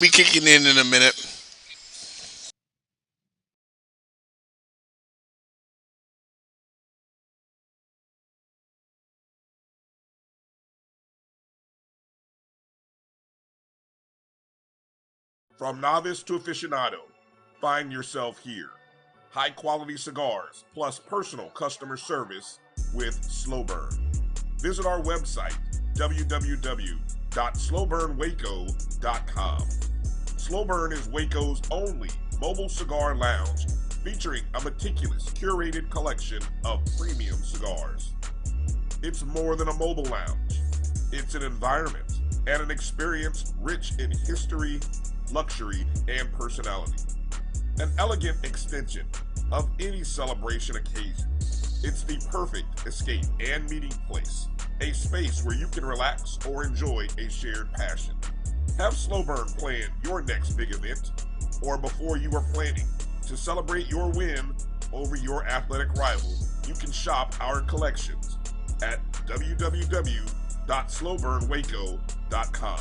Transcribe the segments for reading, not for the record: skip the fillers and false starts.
Be kicking in a minute. From novice to aficionado, find yourself here. High quality cigars plus personal customer service with Slow Burn. Visit our website, www.slowburnwaco.com. Slow Burn is Waco's only mobile cigar lounge featuring a meticulous, curated collection of premium cigars. It's more than a mobile lounge, it's an environment and an experience rich in history, luxury, and personality. An elegant extension of any celebration occasion. It's the perfect escape and meeting place, a space where you can relax or enjoy a shared passion. Have Slow Burn plan your next big event, or before you are planning to celebrate your win over your athletic rival, you can shop our collections at www.slowburnwaco.com.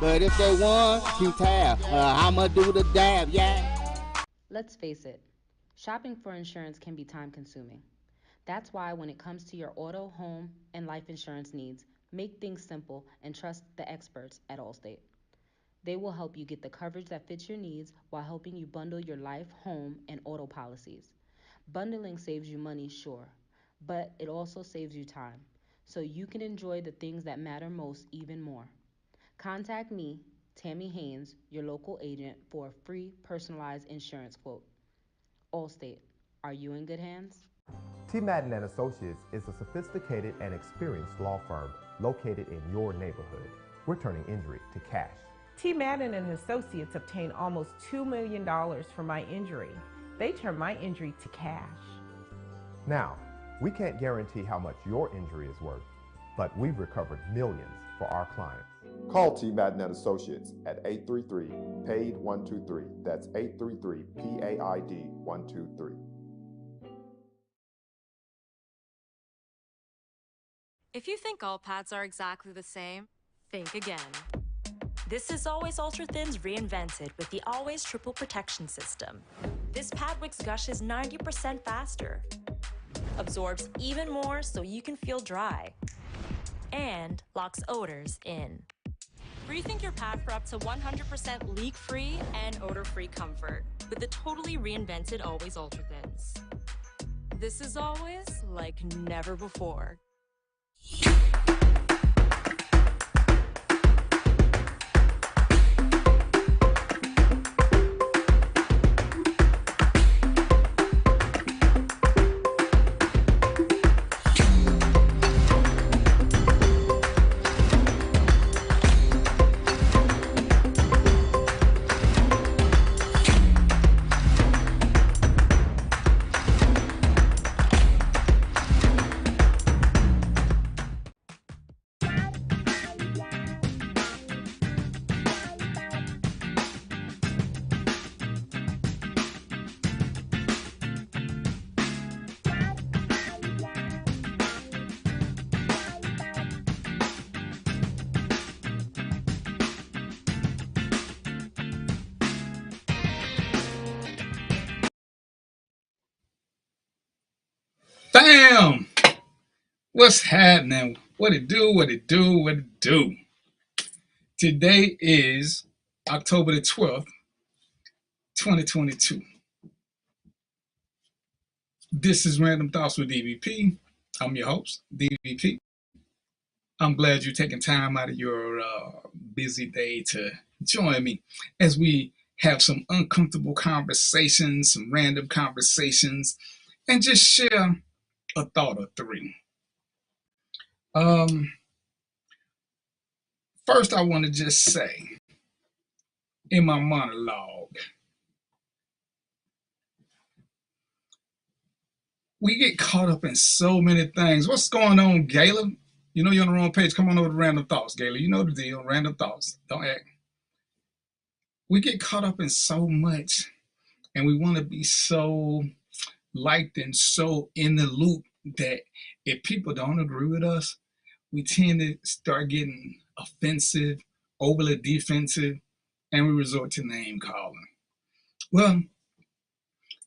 But if they want to tap, I'ma do the dab, yeah. Let's face it, shopping for insurance can be time consuming. That's why when it comes to your auto, home, and life insurance needs, make things simple and trust the experts at Allstate. They will help you get the coverage that fits your needs while helping you bundle your life, home, and auto policies. Bundling saves you money, sure, but it also saves you time, so you can enjoy the things that matter most even more. Contact me, Tammy Haynes, your local agent, for a free personalized insurance quote. Allstate, are you in good hands? T. Madden and Associates is a sophisticated and experienced law firm located in your neighborhood. We're turning injury to cash. T. Madden and Associates obtained almost $2 million for my injury. They turned my injury to cash. Now, we can't guarantee how much your injury is worth, but we've recovered millions for our clients. Call T. Madden and Associates at 833-PAID-123. That's 833-PAID-123. If you think all pads are exactly the same, think again. This is Always Ultra Thins reinvented with the Always Triple Protection System. This pad wicks gushes 90% faster, absorbs even more so you can feel dry, and locks odors in. Rethink your pad for up to 100% leak-free and odor-free comfort with the totally reinvented Always Ultra Thins. This is always like never before. Bam! What's happening? What it do? What it do? What it do? Today is October the 12th, 2022. This is Random Thoughts with DVP. I'm your host, DVP. I'm glad you're taking time out of your busy day to join me as we have some uncomfortable conversations, some random conversations, and just share a thought or three. First, I want to just say in my monologue, we get caught up in so many things. What's going on, Gayla? You know you're on the wrong page. Come on over to Random Thoughts, Gayla. You know the deal. Random Thoughts. Don't act. We get caught up in so much, and we want to be so liked and so in the loop that if people don't agree with us, we tend to start getting offensive overly defensive, and we resort to name calling. Well,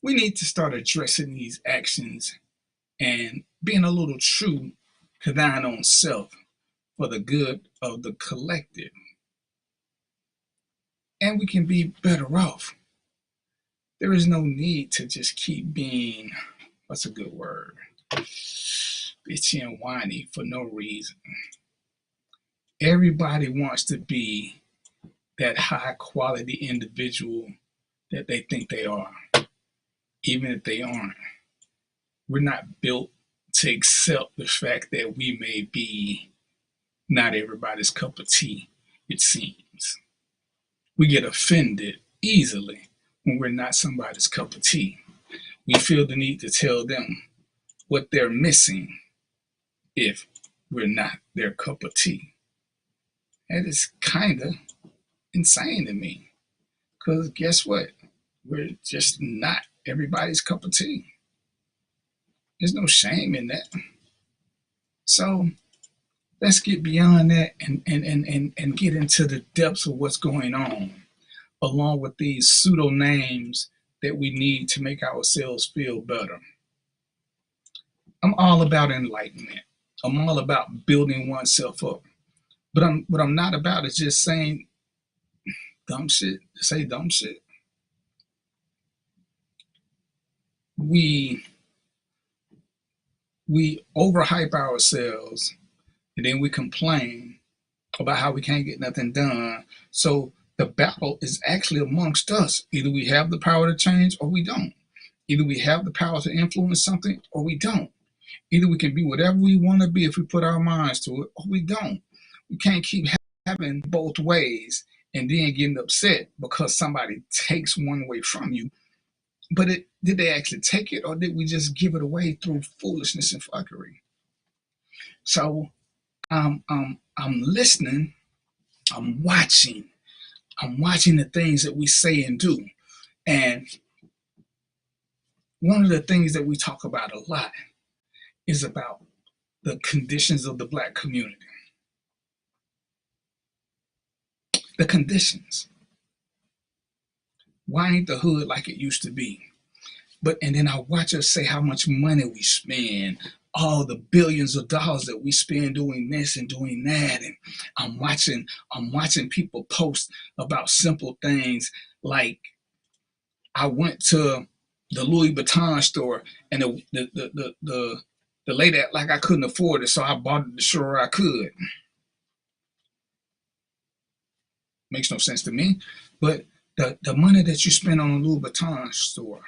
we need to start addressing these actions and being a little true to thine own self for the good of the collective. And we can be better off. There is no need to just keep being, what's a good word? Bitchy and whiny for no reason. Everybody wants to be that high quality individual that they think they are, even if they aren't. We're not built to accept the fact that we may be not everybody's cup of tea, it seems. We get offended easily when we're not somebody's cup of tea. We feel the need to tell them what they're missing if we're not their cup of tea. That is kind of insane to me, because guess what? We're just not everybody's cup of tea. There's no shame in that. So let's get beyond that and get into the depths of what's going on, along with these pseudo names that we need to make ourselves feel better. I'm all about enlightenment. I'm all about building oneself up. But what I'm not about is just saying dumb shit to say dumb shit. We overhype ourselves, and then we complain about how we can't get nothing done. So the battle is actually amongst us. Either we have the power to change or we don't. Either we have the power to influence something or we don't. Either we can be whatever we want to be if we put our minds to it, or we don't. We can't keep having both ways and then getting upset because somebody takes one way from you. But did they actually take it, or did we just give it away through foolishness and fuckery? So I'm listening, I'm watching the things that we say and do. And one of the things that we talk about a lot is about the conditions of the Black community. The conditions. Why ain't the hood like it used to be? And then I watch us say how much money we spend, all the billions of dollars that we spend doing this and doing that. And I'm watching people post about simple things like, I went to the Louis Vuitton store and the lady act like I couldn't afford it, so I bought it to show her I could. Makes no sense to me. But the money that you spend on a Louis Vuitton store,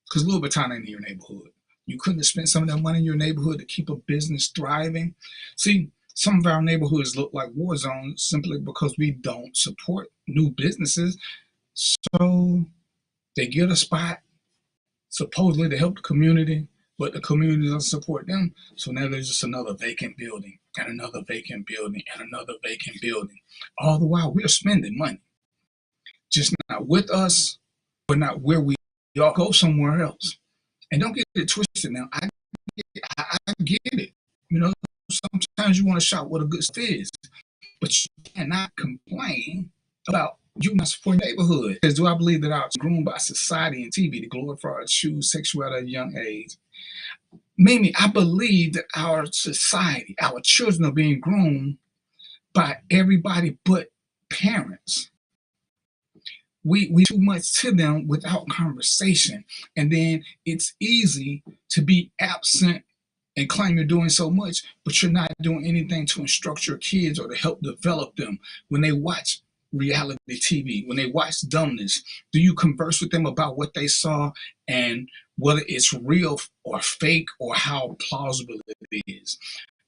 because Louis Vuitton ain't in your neighborhood. You couldn't have spent some of that money in your neighborhood to keep a business thriving. See, some of our neighborhoods look like war zones simply because we don't support new businesses. So they get a spot supposedly to help the community, but the community doesn't support them. So now there's just another vacant building and another vacant building and another vacant building. All the while we're spending money. Just not with us, but not where we all go somewhere else. And don't get it twisted now. I get it. You know, sometimes you want to shop what a good fit is, but you cannot complain about you not supporting your neighborhood. Because do I believe that I was groomed by society and TV to glorify, choose sexuality at a young age? Mimi, I believe that our society, our children are being groomed by everybody but parents. We too much to them without conversation. And then it's easy to be absent and claim you're doing so much, but you're not doing anything to instruct your kids or to help develop them. When they watch reality TV, when they watch dumbness, do you converse with them about what they saw and whether it's real or fake or how plausible it is?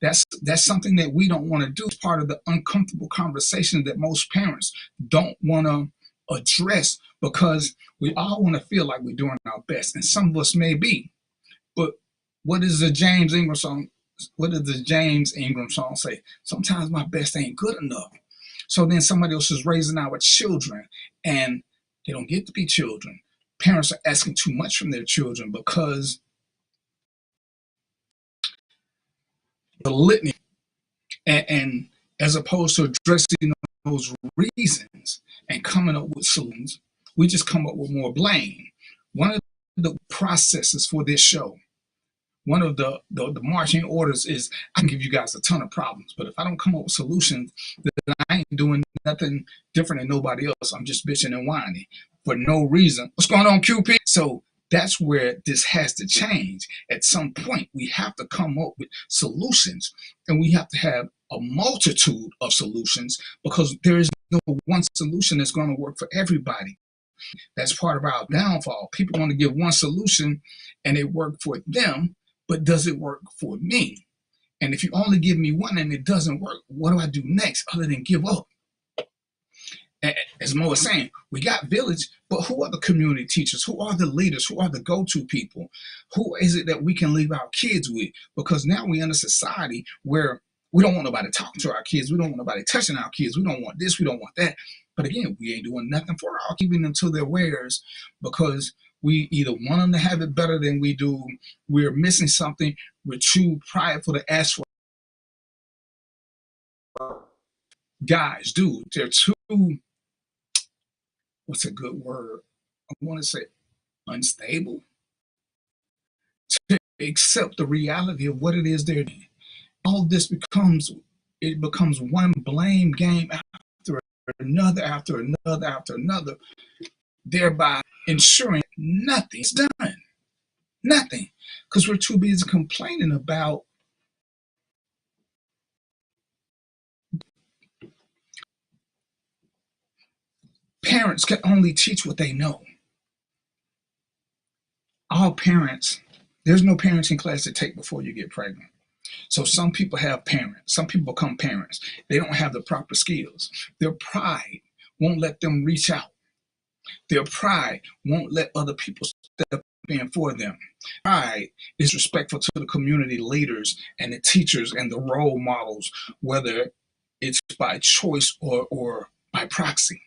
That's something that we don't want to do. It's part of the uncomfortable conversation that most parents don't want to address, because we all want to feel like we're doing our best, and some of us may be. But what does the James Ingram song say? Sometimes my best ain't good enough. So then somebody else is raising our children, and they don't get to be children. Parents are asking too much from their children because the litany and as opposed to addressing those reasons and coming up with solutions, we just come up with more blame. One of the processes for this show, one of the marching orders is I can give you guys a ton of problems, but if I don't come up with solutions, then I ain't doing nothing different than nobody else. I'm just bitching and whining for no reason. What's going on, QP? So that's where this has to change. At some point, we have to come up with solutions, and we have to have a multitude of solutions, because there is no one solution that's going to work for everybody. That's part of our downfall. People want to give one solution and it worked for them, but does it work for me? And if you only give me one and it doesn't work, what do I do next other than give up? As Mo was saying, we got village, but who are the community teachers? Who are the leaders? Who are the go-to people? Who is it that we can leave our kids with? Because now we're in a society where we don't want nobody talking to our kids. We don't want nobody touching our kids. We don't want this. We don't want that. But again, we ain't doing nothing for our keeping them to their wares, because we either want them to have it better than we do. We're missing something. We're too prideful to ask for. Guys, dude, they're too, what's a good word? I want to say unstable to accept the reality of what it is they're doing. All this becomes one blame game after another, after another, after another, thereby ensuring nothing's done. Nothing. Because we're too busy complaining about parents can only teach what they know. All parents, there's no parenting class to take before you get pregnant. So some people have parents. Some people become parents. They don't have the proper skills. Their pride won't let them reach out. Their pride won't let other people step in for them. Pride is respectful to the community leaders and the teachers and the role models, whether it's by choice or by proxy.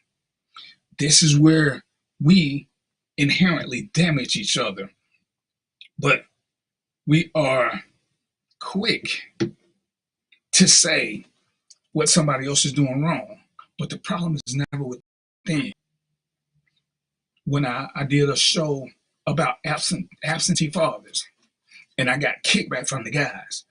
This is where we inherently damage each other. But we are quick to say what somebody else is doing wrong. But the problem is never within. When I did a show about absentee fathers, and I got kickback from the guys.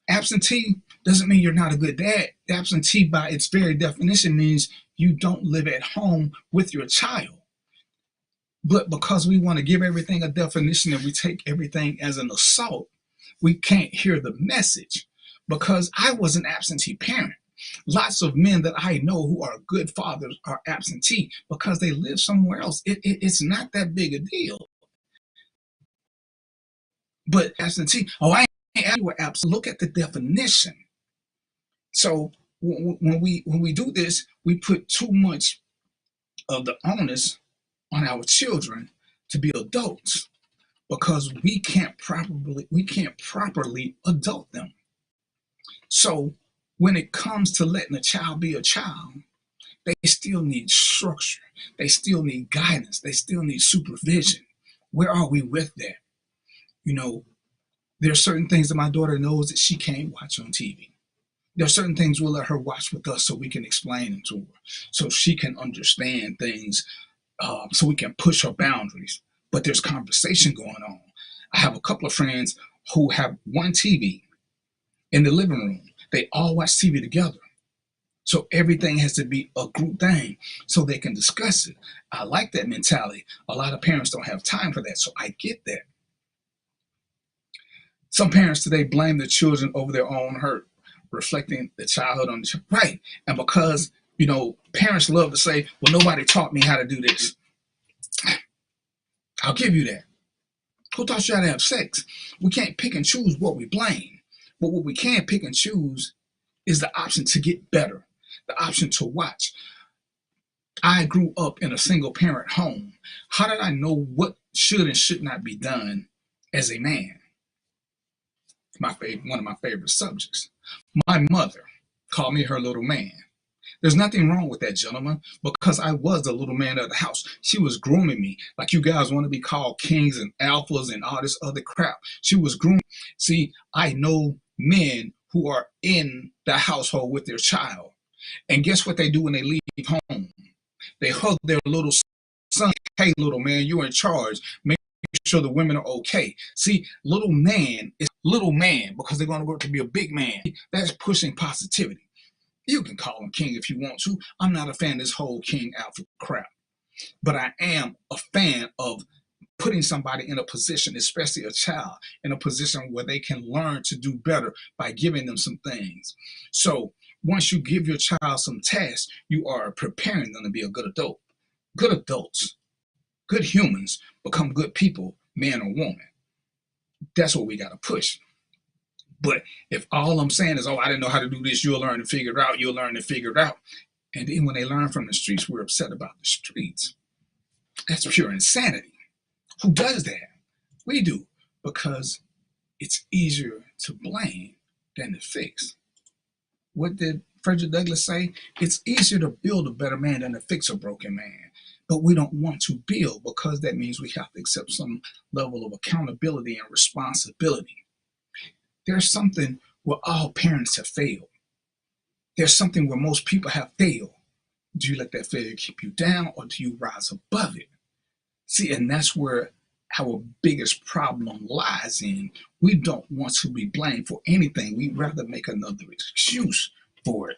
Absentee doesn't mean you're not a good dad. Absentee, by its very definition, means you don't live at home with your child. But because we want to give everything a definition and we take everything as an assault, we can't hear the message. Because I was an absentee parent. Lots of men that I know who are good fathers are absentee because they live somewhere else. It's not that big a deal. But absentee, I ain't absent. Look at the definition. So when we do this, we put too much of the onus on our children to be adults because we can't properly adult them. So when it comes to letting a child be a child, they still need structure. They still need guidance. They still need supervision. Where are we with that? You know, there are certain things that my daughter knows that she can't watch on TV. There are certain things we'll let her watch with us so we can explain them to her, so she can understand things, so we can push her boundaries. But there's conversation going on. I have a couple of friends who have one TV in the living room. They all watch TV together. So everything has to be a group thing so they can discuss it. I like that mentality. A lot of parents don't have time for that, so I get that. Some parents today blame the children over their own hurt, reflecting the childhood on the child. Right. And because, you know, parents love to say, well, nobody taught me how to do this. I'll give you that. Who taught you how to have sex? We can't pick and choose what we blame. But what we can pick and choose is the option to get better, the option to watch. I grew up in a single parent home. How did I know what should and should not be done as a man? One of my favorite subjects. My mother called me her little man. There's nothing wrong with that, gentlemen, because I was the little man of the house. She was grooming me like you guys want to be called kings and alphas and all this other crap. She was grooming. See, I know men who are in the household with their child. And guess what they do when they leave home? They hug their little son. Hey, little man, you're in charge. Make sure the women are okay. See, little man is little man because they're going to work to be a big man. That's pushing positivity. You can call him king if you want to. I'm not a fan of this whole king alpha crap. But I am a fan of putting somebody in a position, especially a child, in a position where they can learn to do better by giving them some things. So once you give your child some tasks, you are preparing them to be a good adult. Good adults, good humans become good people, man or woman. That's what we got to push. But if all I'm saying is, oh, I didn't know how to do this, you'll learn to figure it out, you'll learn to figure it out. And then when they learn from the streets, we're upset about the streets. That's pure insanity. Who does that? We do, because it's easier to blame than to fix. What did Frederick Douglass say? It's easier to build a better man than to fix a broken man. But we don't want to build because that means we have to accept some level of accountability and responsibility. There's something where all parents have failed. There's something where most people have failed. Do you let that failure keep you down, or do you rise above it? See, and that's where our biggest problem lies in. We don't want to be blamed for anything. We'd rather make another excuse for it.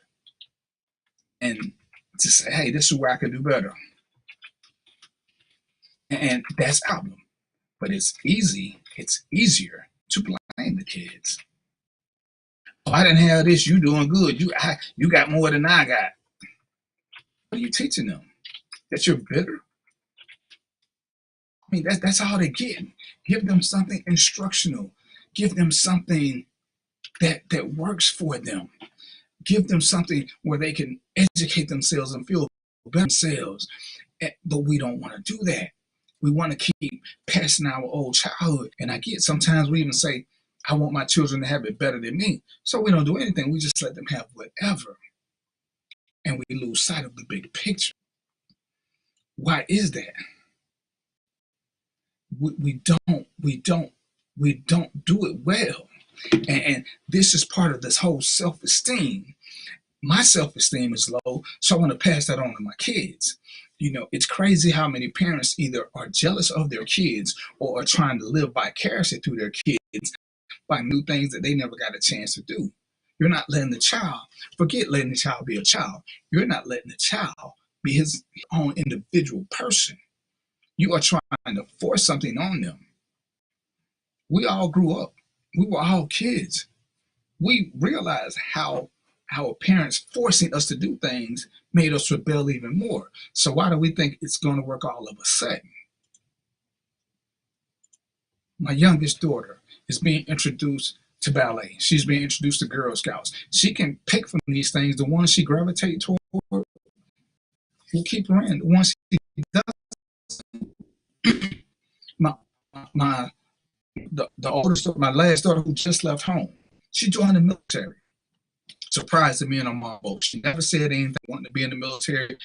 And to say, hey, this is where I can do better. And that's our problem. But it's easier to blame the kids. Oh, I didn't have this, you doing good. You got more than I got. What are you teaching them? That you're bitter? I mean, that's all they get. Give them something instructional. Give them something that works for them. Give them something where they can educate themselves and feel better themselves. But we don't want to do that. We want to keep passing our old childhood. And I get sometimes we even say, I want my children to have it better than me. So we don't do anything. We just let them have whatever. And we lose sight of the big picture. Why is that? We don't do it well. And this is part of this whole self-esteem. My self-esteem is low, so I want to pass that on to my kids. You know, it's crazy how many parents either are jealous of their kids or are trying to live vicariously through their kids by new things that they never got a chance to do. You're not letting the child, forget letting the child be a child. You're not letting the child be his own individual person. You are trying to force something on them. We all grew up. We were all kids. We realized how our parents forcing us to do things made us rebel even more. So why do we think it's going to work all of a sudden? My youngest daughter is being introduced to ballet. She's being introduced to Girl Scouts. She can pick from these things. The ones she gravitates toward, we'll keep her in. The ones she doesn't. The oldest daughter, my last daughter who just left home, she joined the military. Surprised to me and on my boat. She never said anything wanting to be in the military.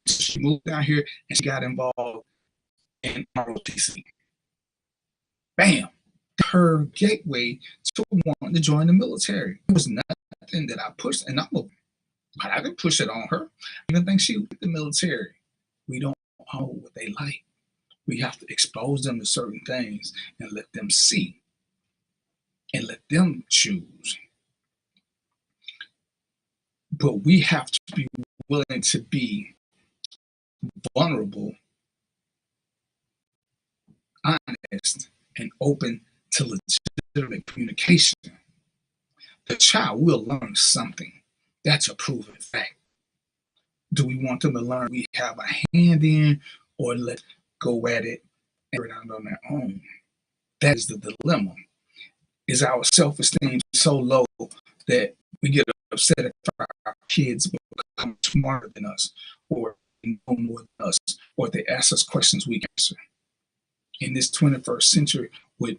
She moved down here and she got involved in ROTC. Bam! Her gateway to wanting to join the military. It was nothing that I pushed, and but I didn't push it on her. I didn't think she would the military. We don't know what they like. We have to expose them to certain things and let them see and let them choose. But we have to be willing to be vulnerable, honest, and open to legitimate communication. The child will learn something. That's a proven fact. Do we want them to learn we have a hand in, or let go at it and figure it out on their own? That is the dilemma. Is our self-esteem so low that we get upset if our kids become smarter than us, or know more than us, or if they ask us questions we can answer? In this 21st century, with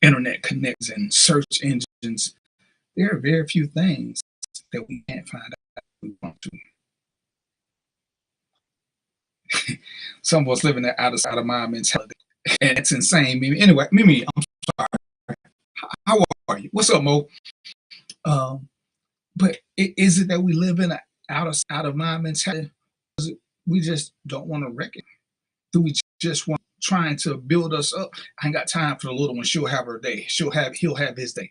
internet connects and search engines, there are very few things that we can't find out if we want to. Some of us live in that out of mind mentality, and it's insane. Mimi, anyway, Mimi, I'm sorry. How are you? What's up, Mo? But is it that we live in an out of mind mentality? Is it we just don't want to recognize? Do we just want trying to build us up? I ain't got time for the little one. She'll have her day. He'll have his day.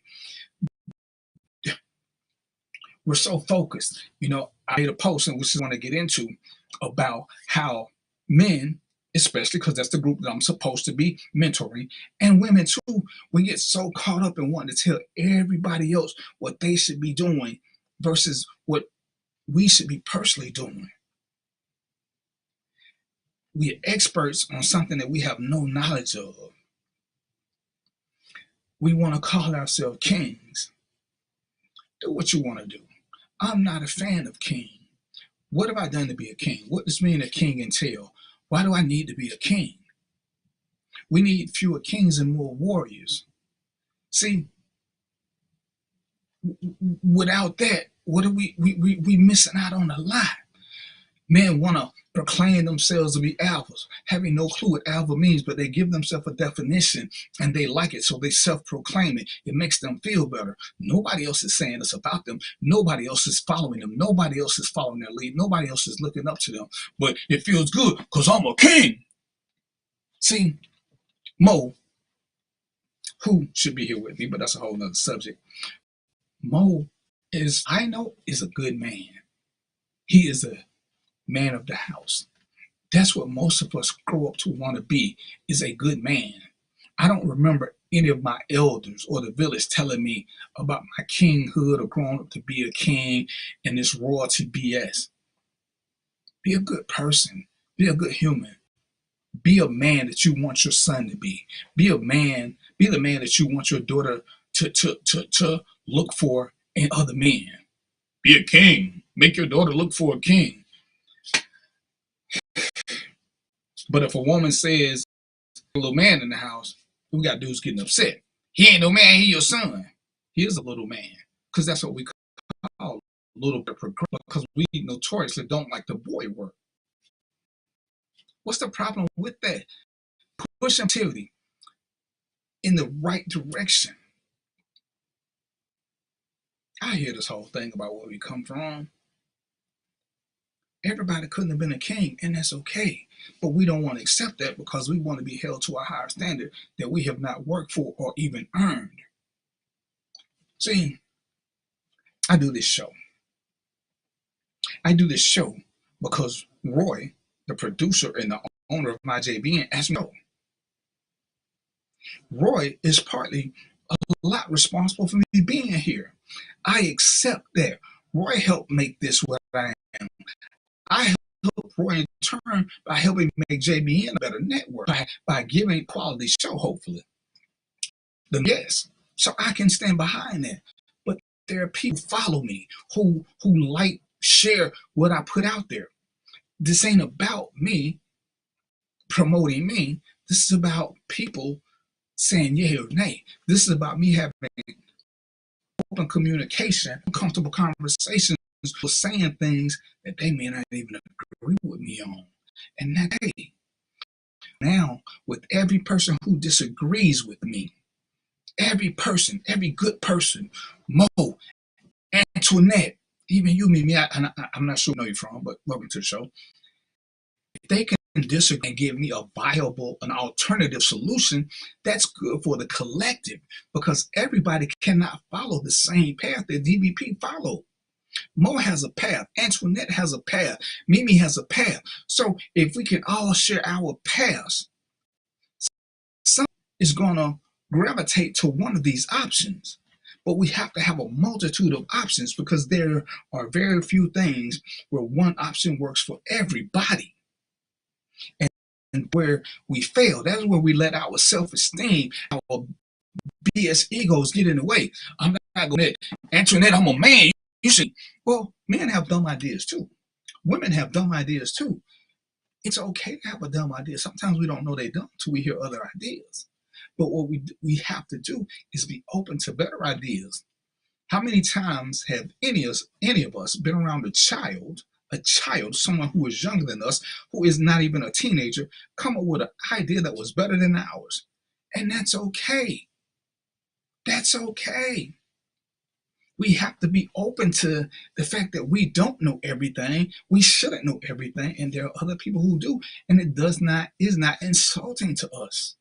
We're so focused. You know, I made a post and we just want to get into about how men, especially because that's the group that I'm supposed to be mentoring, and women too, we get so caught up in wanting to tell everybody else what they should be doing versus what we should be personally doing. We are experts on something that we have no knowledge of. We want to call ourselves kings. Do what you want to do. I'm not a fan of king. What have I done to be a king? What does being a king entail? Why do I need to be a king? We need fewer kings and more warriors. See, without that, what are we missing out on a lot? Men want to proclaim themselves to be alphas, having no clue what alpha means, but they give themselves a definition and they like it, so they self-proclaim it. It makes them feel better. Nobody else is saying this about them. Nobody else is following them. Nobody else is following their lead. Nobody else is looking up to them. But it feels good because I'm a king. See, Mo, who should be here with me, but that's a whole nother subject. Mo I know is a good man. He is a man of the house. That's what most of us grow up to want to be, is a good man. I don't remember any of my elders or the village telling me about my kinghood or growing up to be a king and this royalty BS. Be a good person. Be a good human. Be a man that you want your son to be. Be the man that you want your daughter to look for in other men. Be a king. Make your daughter look for a king. But if a woman says, a little man in the house, we got dudes getting upset. He ain't no man, he your son. He is a little man. Because that's what we call little bit progressive, because we notoriously don't like the boy work. What's the problem with that? Push activity in the right direction. I hear this whole thing about where we come from. Everybody couldn't have been a king, and that's okay. But we don't want to accept that because we want to be held to a higher standard that we have not worked for or even earned. See, I do this show. Because Roy, the producer and the owner of my JBN, asked me. Roy is partly a lot responsible for me being here. I accept that. Roy helped make this what I am. I help Roy in turn by helping make JBN a better network, by giving quality show, hopefully. Yes, so I can stand behind that. But there are people who follow me, who like, share what I put out there. This ain't about me promoting me. This is about people saying yay or nay. This is about me having open communication, comfortable conversations, with saying things that they may not even agree with me on. And that, hey, now with every person who disagrees with me, every person, every good person, Mo, Antoinette, even you, Mimi, I'm not sure where you're from, but welcome to the show. If they can disagree and give me a viable, an alternative solution, that's good for the collective, because everybody cannot follow the same path that DVP followed. Mo has a path. Antoinette has a path. Mimi has a path. So if we can all share our paths, some is going to gravitate to one of these options. But we have to have a multitude of options because there are very few things where one option works for everybody. And where we fail, that's where we let our self-esteem, our BS egos get in the way. I'm not going to, Antoinette, I'm a man. You should. Well, men have dumb ideas too. Women have dumb ideas too. It's okay to have a dumb idea. Sometimes we don't know they're dumb until we hear other ideas. But what we have to do is be open to better ideas. How many times have any of us been around a child, someone who is younger than us, who is not even a teenager, come up with an idea that was better than ours? And that's okay. That's okay. We have to be open to the fact that we don't know everything. We shouldn't know everything, and there are other people who do, and it is not insulting to us.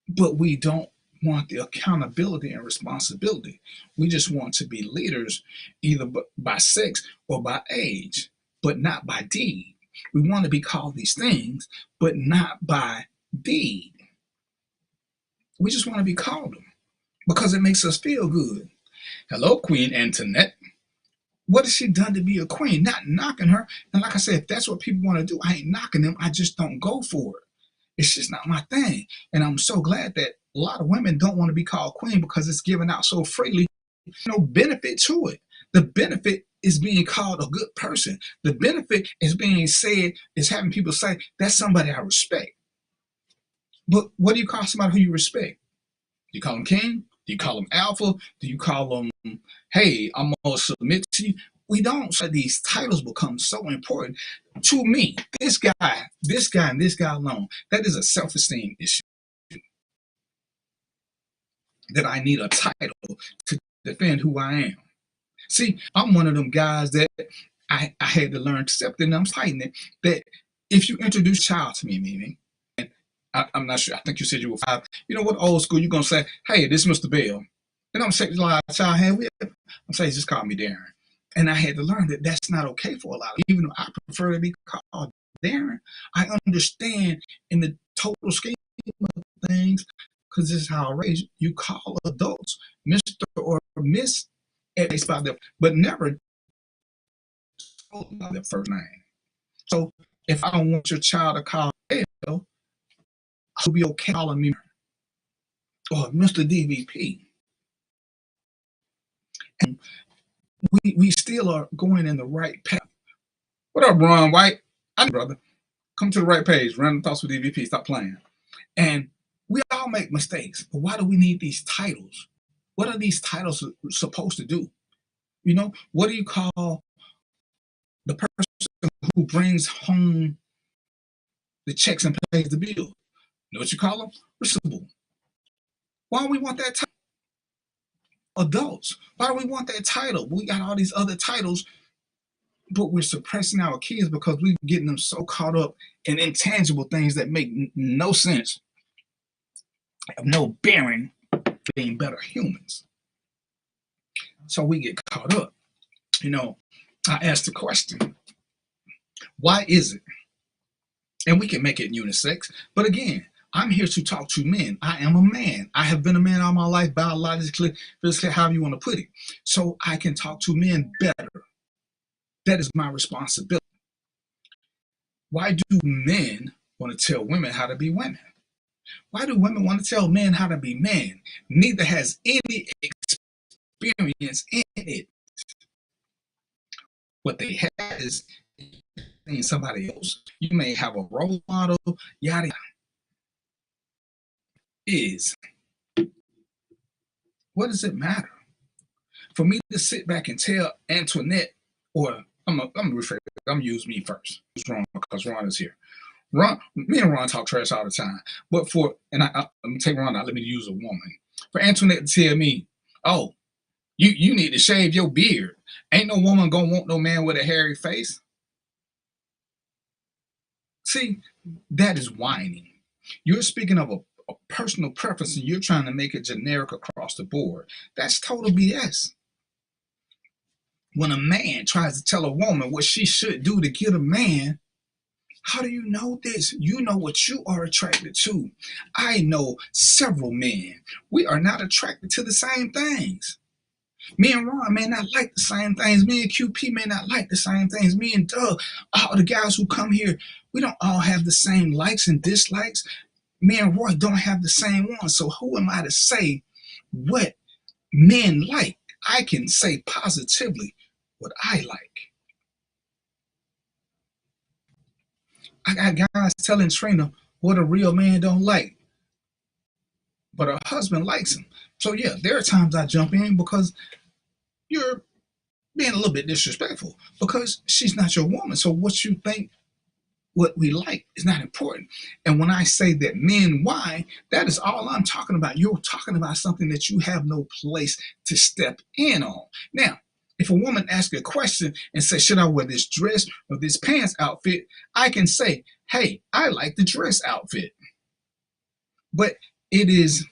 But we don't want the accountability and responsibility. We just want to be leaders either by sex or by age, but not by deed. We want to be called these things, but not by deed. We just want to be called them because it makes us feel good. Hello, Queen Antoinette. What has she done to be a queen? Not knocking her. And like I said, if that's what people want to do, I ain't knocking them. I just don't go for it. It's just not my thing. And I'm so glad that a lot of women don't want to be called queen because it's given out so freely. No benefit to it. The benefit is being called a good person. The benefit is being said, is having people say, that's somebody I respect. But what do you call somebody who you respect? Do you call them king? Do you call them alpha? Do you call them, hey, I'm going to submit to you? We don't. So these titles become so important to me. This guy, and this guy alone, that is a self-esteem issue. That I need a title to defend who I am. See, I'm one of them guys that I had to learn to accept it, and I'm fighting it, that if you introduce a child to me, meaning, and I'm not sure, I think you said you were 5, you know what, old school, you're going to say, hey, this is Mr. Bell. And I'm saying, like, child, I'm saying, just call me Darren. And I had to learn that that's not okay for a lot of people. Even though I prefer to be called Darren, I understand in the total scheme of things, because this is how I raised you, call adults Mr. or Miss at least by their, but never by their first name. So if I don't want your child to call Bell, I'll be okay calling me or Mr. DVP. And we still are going in the right path. What up, Ron White? I brother. Come to the right page. Random Thoughts with DVP. Stop playing. And we all make mistakes, but why do we need these titles? What are these titles supposed to do? You know, what do you call the person who brings home the checks and pays the bill? You know what you call them? Receivable. Why do we want that title? Adults. Why do we want that title? We got all these other titles, but we're suppressing our kids because we're getting them so caught up in intangible things that make no sense, have no bearing being better humans. So we get caught up. You know, I asked the question, why is it? And we can make it unisex, but again, I'm here to talk to men. I am a man. I have been a man all my life, biologically, physically, however you want to put it. So I can talk to men better. That is my responsibility. Why do men want to tell women how to be women? Why do women want to tell men how to be men? Neither has any experience in it. What they have is in somebody else. You may have a role model, yada yada. Is what does it matter for me to sit back and tell Antoinette, or I'm gonna use me first. It's wrong because Ron is here. Me and Ron talk trash all the time. But I'm gonna take Ron out. Let me use a woman. For Antoinette to tell me, oh, you need to shave your beard. Ain't no woman gonna want no man with a hairy face. See, that is whining. You're speaking of a personal preference and you're trying to make it generic across the board. That's total BS. When a man tries to tell a woman what she should do to get a man, how do you know this? You know what you are attracted to. I know several men. We are not attracted to the same things. Me and Ron may not like the same things. Me and QP may not like the same things. Me and Doug, all the guys who come here, we don't all have the same likes and dislikes. Me and Roy don't have the same ones. So who am I to say what men like? I can say positively what I like. I got guys telling Trina what a real man don't like, but her husband likes him. So yeah, there are times I jump in because you're being a little bit disrespectful because she's not your woman. So what you think what we like is not important. And when I say that men whine, that is all I'm talking about. You're talking about something that you have no place to step in on. Now, if a woman asks a question and says, should I wear this dress or this pants outfit? I can say, hey, I like the dress outfit. But it is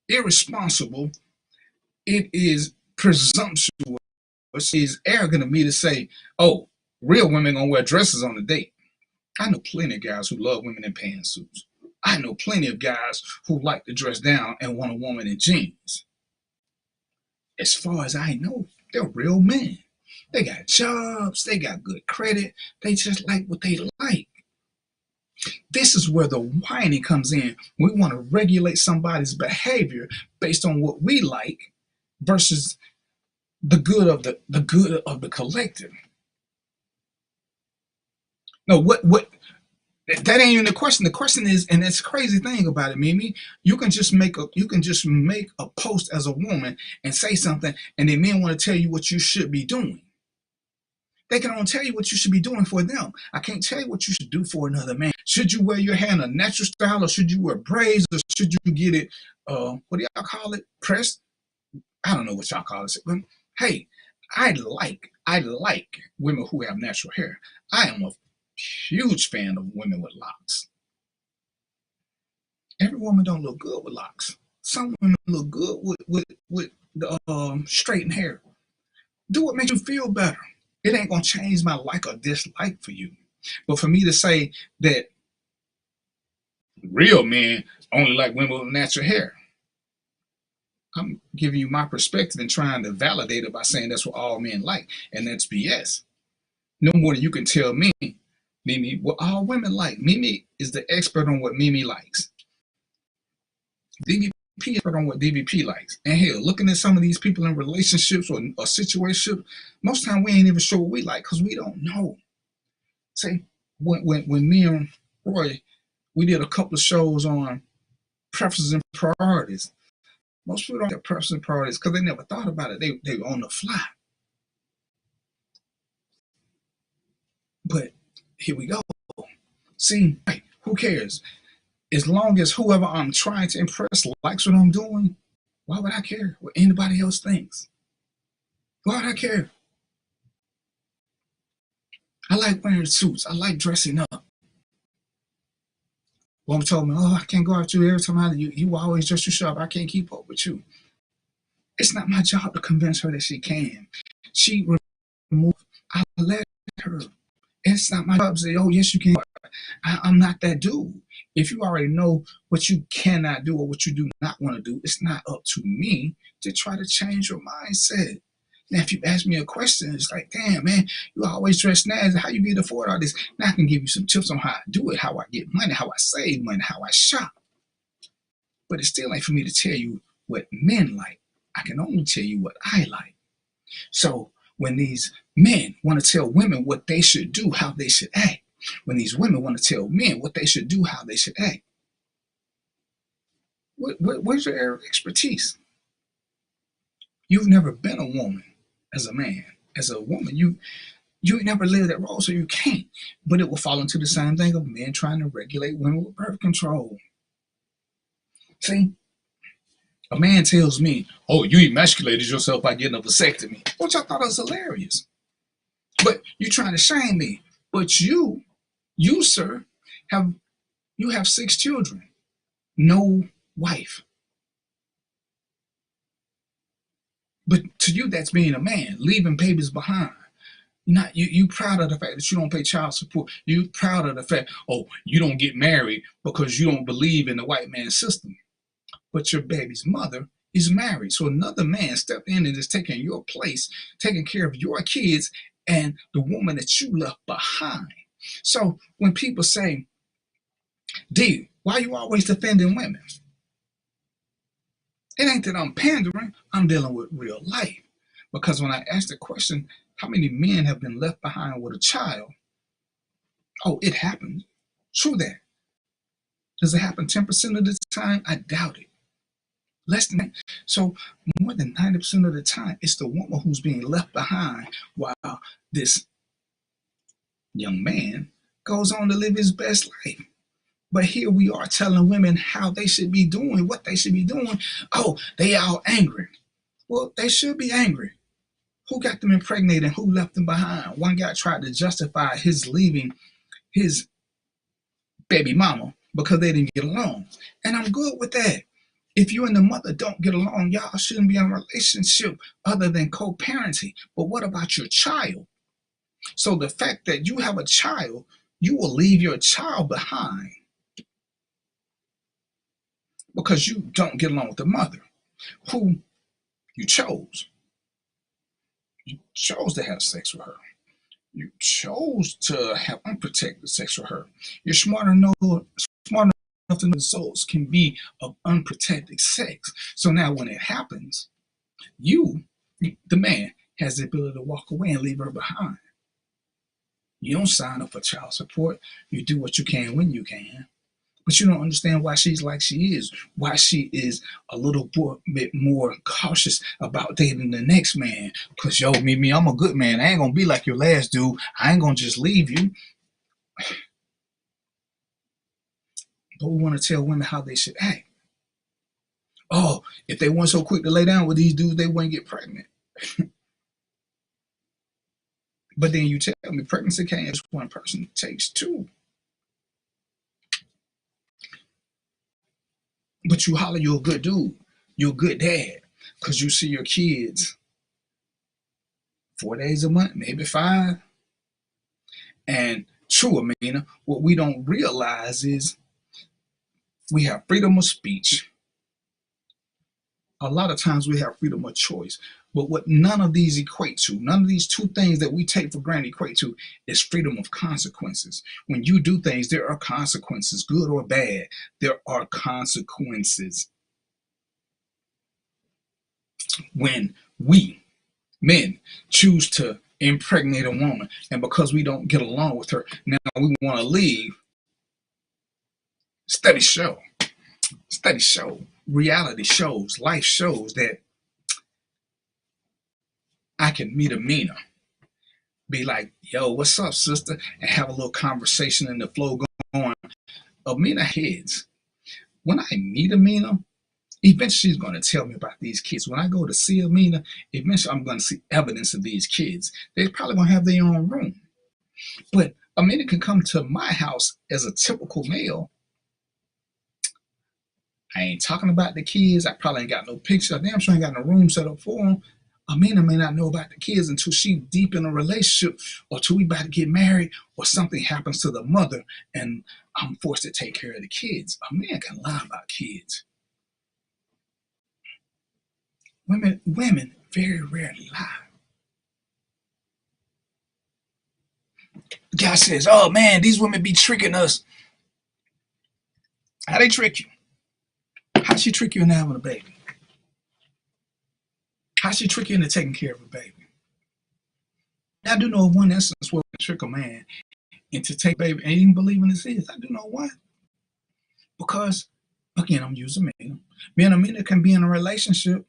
irresponsible. It is presumptuous. It is arrogant of me to say, oh, real women gonna wear dresses on a date. I know plenty of guys who love women in pantsuits. I know plenty of guys who like to dress down and want a woman in jeans. As far as I know, they're real men. They got jobs, they got good credit, they just like what they like. This is where the whining comes in. We want to regulate somebody's behavior based on what we like versus the good of the collective. No, what that ain't even the question. The question is, and it's a crazy thing about it, Mimi, you can just make a post as a woman and say something, and then men want to tell you what you should be doing. They can only tell you what you should be doing for them. I can't tell you what you should do for another man. Should you wear your hair in a natural style, or should you wear braids, or should you get it, what do y'all call it, pressed? I don't know what y'all call it. But hey, I like women who have natural hair. I am a huge fan of women with locks. Every woman don't look good with locks. Some women look good with the straightened hair. Do what makes you feel better. It ain't gonna change my like or dislike for you. But for me to say that real men only like women with natural hair, I'm giving you my perspective and trying to validate it by saying that's what all men like, and that's BS. No more than you can tell me, Mimi, what all women like. Mimi is the expert on what Mimi likes. DVP is expert on what DVP likes. And hell, looking at some of these people in relationships or situationships, most time we ain't even sure what we like because we don't know. Say, when me and Roy, we did a couple of shows on preferences and priorities. Most people don't have preferences and priorities because they never thought about it. They were on the fly. But here we go. See, who cares? As long as whoever I'm trying to impress likes what I'm doing, why would I care what anybody else thinks? Why would I care? I like wearing suits. I like dressing up. Woman told me, oh, I can't go out with you every time you always dress yourself up. I can't keep up with you. It's not my job to convince her that she can. She removed. I let her. It's not my job to say, oh, yes, you can. I'm not that dude. If you already know what you cannot do or what you do not want to do, it's not up to me to try to change your mindset. Now, if you ask me a question, it's like, damn, man, you always dress snazzy. How you get afford all this? Now I can give you some tips on how I do it, how I get money, how I save money, how I shop. But it's still ain't for me to tell you what men like. I can only tell you what I like. So when these men want to tell women what they should do, how they should act, when these women want to tell men what they should do, how they should act, where's your expertise? You've never been a woman as a man. As a woman, you ain't never lived that role, so you can't. But it will fall into the same thing of men trying to regulate women with birth control. See, a man tells me, oh, you emasculated yourself by getting a vasectomy, which I thought was hilarious. But you're trying to shame me. But you, sir, have 6 children, no wife. But to you, that's being a man, leaving babies behind. You proud of the fact that you don't pay child support. You proud of the fact, oh, you don't get married because you don't believe in the white man's system. But your baby's mother is married. So another man stepped in and is taking your place, taking care of your kids and the woman that you left behind. So when people say, D, why are you always defending women? It ain't that I'm pandering, I'm dealing with real life. Because when I ask the question, how many men have been left behind with a child? Oh, it happens. True that. Does it happen 10% of the time? I doubt it. Less than that. So more than 90% of the time, it's the woman who's being left behind while this young man goes on to live his best life. But here we are telling women how they should be doing, what they should be doing. Oh, they all angry. Well, they should be angry. Who got them impregnated? Who left them behind? One guy tried to justify his leaving his baby mama because they didn't get along. And I'm good with that. If you and the mother don't get along, y'all shouldn't be in a relationship other than co-parenting. But what about your child? So the fact that you have a child, you will leave your child behind because you don't get along with the mother who you chose. You chose to have sex with her. You chose to have unprotected sex with her. You're smart enough to know results can be of unprotected sex. So now when it happens, you, the man, has the ability to walk away and leave her behind. You don't sign up for child support. You do what you can when you can. But you don't understand why she's like she is, why she is a little bit more cautious about dating the next man. Because, yo, me, I'm a good man. I ain't going to be like your last dude. I ain't going to just leave you. But we want to tell women how they should act. Oh, if they weren't so quick to lay down with these dudes, they wouldn't get pregnant. But then you tell me pregnancy can't just one person, it takes two. But you holler you're a good dude, you're a good dad, because you see your kids 4 days a month, maybe 5. And true, Amina, what we don't realize is we have freedom of speech. A lot of times we have freedom of choice. But what none of these equate to, none of these two things that we take for granted equate to is freedom of consequences. When you do things, there are consequences, good or bad. There are consequences. When we, men, choose to impregnate a woman, and because we don't get along with her, now we want to leave, studies show, reality shows, life shows that I can meet Amina, be like, yo, what's up, sister? And have a little conversation and the flow going. Amina heads. When I meet Amina, eventually she's going to tell me about these kids. When I go to see Amina, eventually I'm going to see evidence of these kids. They're probably going to have their own room. But Amina can come to my house as a typical male. I ain't talking about the kids. I probably ain't got no picture. Damn sure I ain't got no room set up for them. Amina may not know about the kids until she deep in a relationship or till we about to get married or something happens to the mother and I'm forced to take care of the kids. A man can lie about kids. Women very rarely lie. The guy says, oh man, these women be tricking us. How they trick you? How she trick you into having a baby? How she trick you into taking care of a baby? I do know of one instance where we trick a man into take a baby and even believe in his is. I do know why. Because, again, I'm using Amina. Me and Amina can be in a relationship,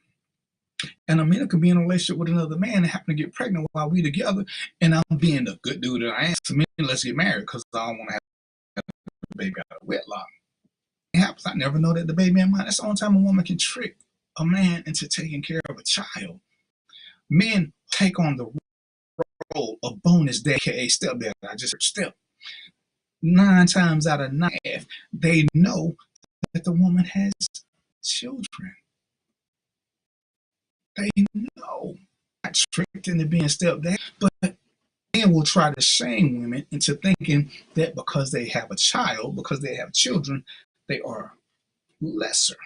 and Amina can be in a relationship with another man and happen to get pregnant while we together, and I'm being the good dude that I am. So, let's get married because I don't want to have a baby out of wedlock. It happens. I never know that the baby in mine. That's the only time a woman can trick a man into taking care of a child. Men take on the role of bonus dad, aka stepdad. I just heard step. 9 times out of 9, they know that the woman has children. They know. Not tricked into being stepdad, but men will try to shame women into thinking that because they have a child, because they have children, they are lesser.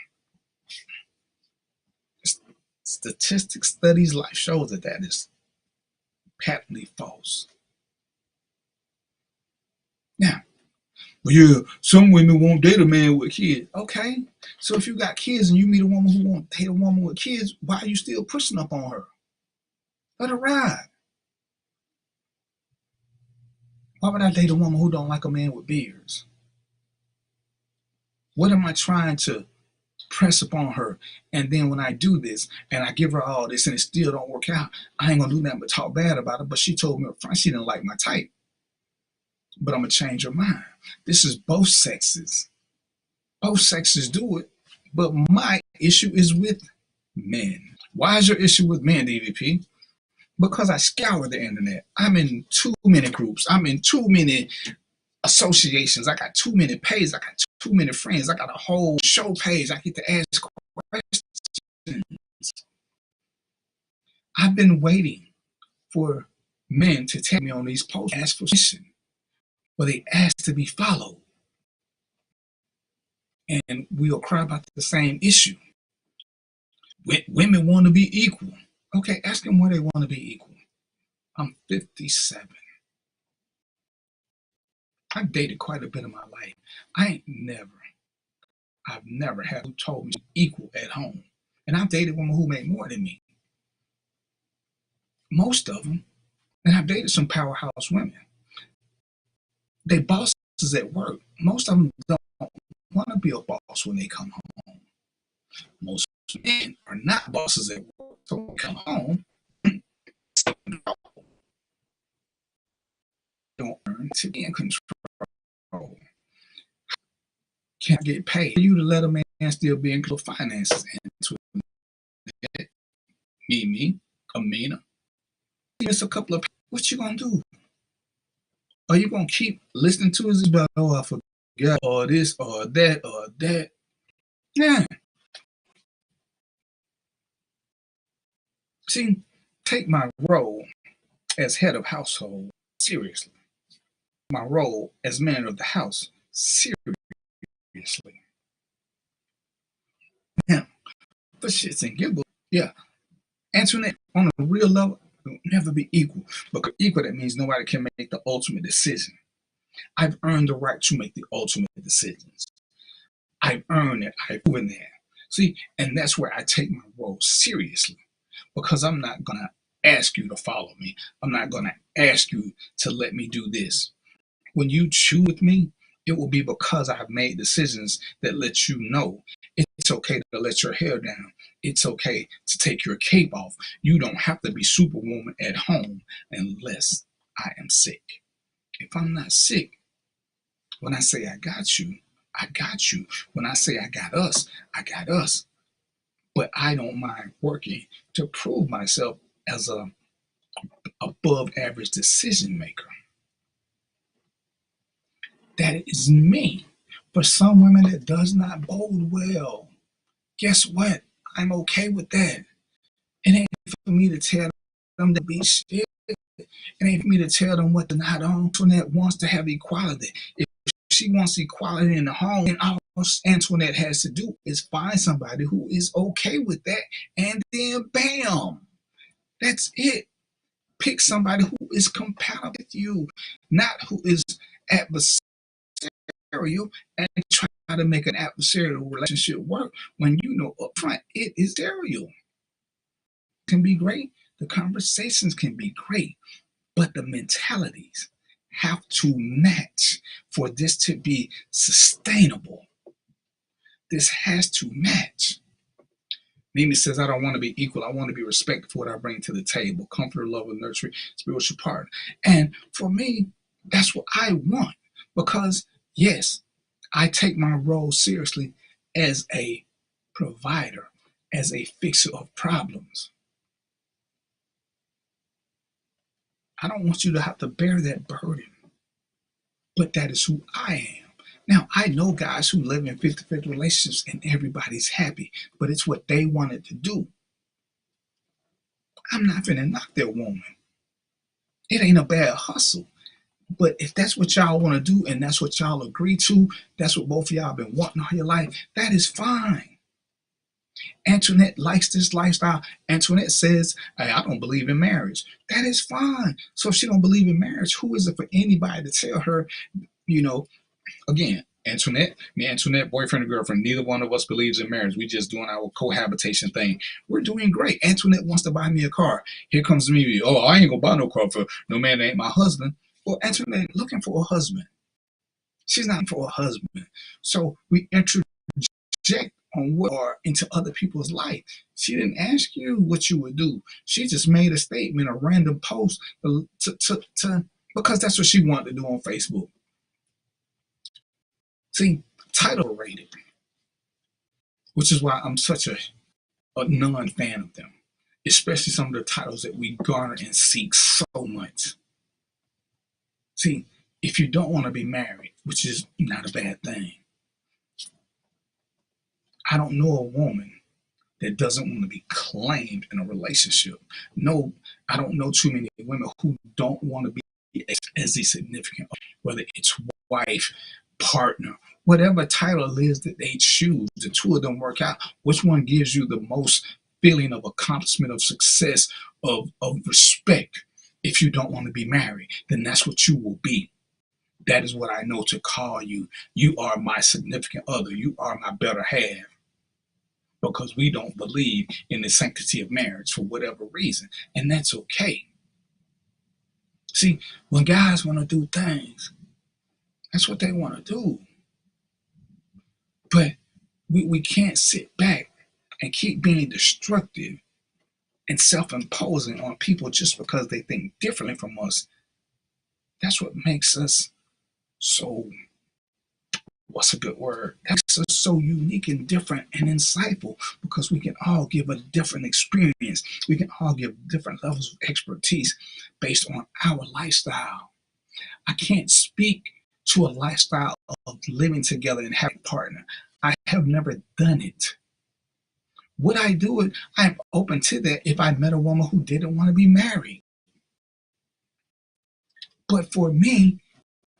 Statistics, studies, life shows that that is patently false. Now, but yeah, some women won't date a man with kids. Okay, so if you got kids and you meet a woman who won't date a woman with kids, why are you still pushing up on her? Let her ride. Why would I date a woman who don't like a man with beards? What am I trying to press upon her? And then when I do this and I give her all this and it still don't work out, I ain't gonna do nothing but talk bad about her. But she told me up front she didn't like my type. but I'm going to change your mind. This is both sexes. Both sexes do it, but my issue is with men. Why is your issue with men, DVP? Because I scour the internet. I'm in too many groups. I'm in too many associations. I got too many pages. I got too many friends. I got a whole show page. I get to ask questions. I've been waiting for men to tell me on these posts, ask for permission, but they ask to be followed. And we'll cry about the same issue. Women want to be equal. Okay, ask them where they want to be equal. I'm 57. I've dated quite a bit of my life. I've never had who told me equal at home. And I've dated women who made more than me. Most of them, and I've dated some powerhouse women. They bosses at work. Most of them don't want to be a boss when they come home. Most men are not bosses at work. So when they come home, don't earn to be in control. Can't get paid for you to let a man still be in control of finances. And me, Amina, just a couple of, what you gonna do? Are you gonna keep listening to us about, oh, I forgot, or this, or that, or that? Yeah. See, take my role as head of household seriously. My role as man of the house seriously. Now, for shits and giggles, yeah, Antoinette, on a real level, will never be equal. Because equal, that means nobody can make the ultimate decision. I've earned the right to make the ultimate decisions. I've earned it. I've proven that. See, and that's where I take my role seriously. Because I'm not going to ask you to follow me. I'm not going to ask you to let me do this. When you chew with me, it will be because I have made decisions that let you know it's okay to let your hair down. It's okay to take your cape off. You don't have to be superwoman at home unless I am sick. If I'm not sick, when I say I got you, I got you. When I say I got us, I got us. But I don't mind working to prove myself as a above average decision maker. That is me. For some women, that does not bode well. Guess what? I'm okay with that. It ain't for me to tell them to be shit. It ain't for me to tell them what they're not on. Antoinette wants to have equality. If she wants equality in the home, then all Antoinette has to do is find somebody who is okay with that, and then bam, that's it. Pick somebody who is compatible with you, not who is adversarial and try to make an adversarial relationship work when you know up front it is adversarial. It can be great, the conversations can be great, but the mentalities have to match for this to be sustainable. This has to match. Mimi says, I don't want to be equal. I want to be respected for what I bring to the table. Comfort, love, and nurturing, spiritual partner. And for me, that's what I want. Because, yes, I take my role seriously as a provider, as a fixer of problems. I don't want you to have to bear that burden. But that is who I am. Now, I know guys who live in 50-50 relationships and everybody's happy, but it's what they wanted to do. I'm not finna knock that woman. It ain't a bad hustle. But if that's what y'all want to do and that's what y'all agree to, that's what both of y'all been wanting all your life, that is fine. Antoinette likes this lifestyle. Antoinette says, hey, I don't believe in marriage. That is fine. So if she don't believe in marriage, who is it for anybody to tell her, you know, again, Antoinette, me, Antoinette, boyfriend and girlfriend, neither one of us believes in marriage. We just doing our cohabitation thing. We're doing great. Antoinette wants to buy me a car. Here comes me, oh, I ain't gonna buy no car for no man that ain't my husband. Well, Antoinette looking for a husband. She's not for a husband. So we interject on what are into other people's life. She didn't ask you what you would do. She just made a statement, a random post to because that's what she wanted to do on Facebook. See, title rated, which is why I'm such a non-fan of them, especially some of the titles that we garner and seek so much. See, if you don't want to be married, which is not a bad thing, I don't know a woman that doesn't want to be claimed in a relationship. No, I don't know too many women who don't want to be as a significant, whether it's wife, partner, whatever title it is that they choose. The two of them work out. Which one gives you the most feeling of accomplishment, of success, of respect? If you don't want to be married, then that's what you will be. That is what I know to call you. You are my significant other. You are my better half. Because we don't believe in the sanctity of marriage for whatever reason. And that's okay. See, when guys want to do things, that's what they want to do. But we can't sit back and keep being destructive and self-imposing on people just because they think differently from us. That's what makes us so, what's a good word? That makes us so unique and different and insightful, because we can all give a different experience. We can all give different levels of expertise based on our lifestyle. I can't speak to a lifestyle of living together and having a partner. I have never done it. Would I do it? I'm open to that if I met a woman who didn't want to be married. But for me,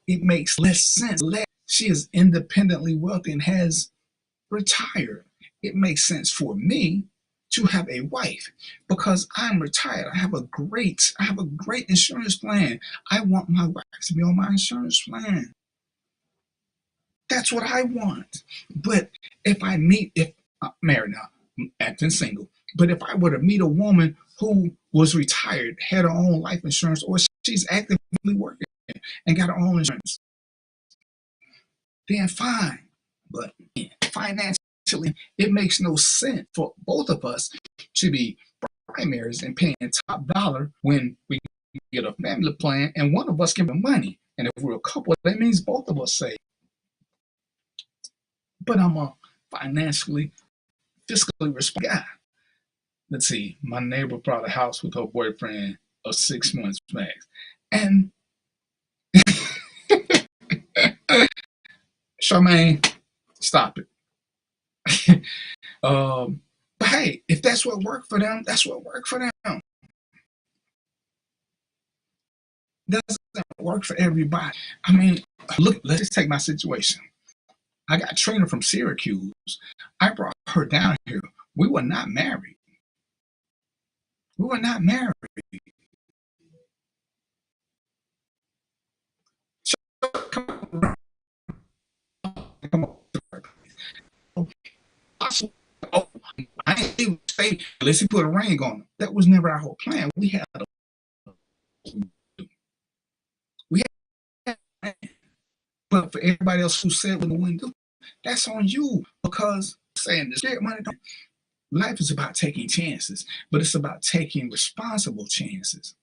it makes less sense. She is independently wealthy and has retired. It makes sense for me to have a wife because I'm retired. I have a great insurance plan. I want my wife to be on my insurance plan. That's what I want. But if I'm married now, I'm acting single. But if I were to meet a woman who was retired, had her own life insurance, or she's actively working and got her own insurance, then fine. But financially, it makes no sense for both of us to be primaries and paying top dollar when we get a family plan and one of us give them money. And if we're a couple, that means both of us save. But I'm a financially, fiscally responsible guy. Let's see, my neighbor bought a house with her boyfriend of 6 months max. And Charmaine, stop it. But hey, if that's what worked for them, that's what worked for them. Doesn't work for everybody. I mean, look, let's just take my situation. I got Trina from Syracuse. I brought her down here. We were not married. We were not married. Come on. Oh, I didn't even say, let's put a ring on her. That was never our whole plan. We had a plan. But for everybody else who said we wouldn't do, that's on you, because saying this money, life is about taking chances, but it's about taking responsible chances,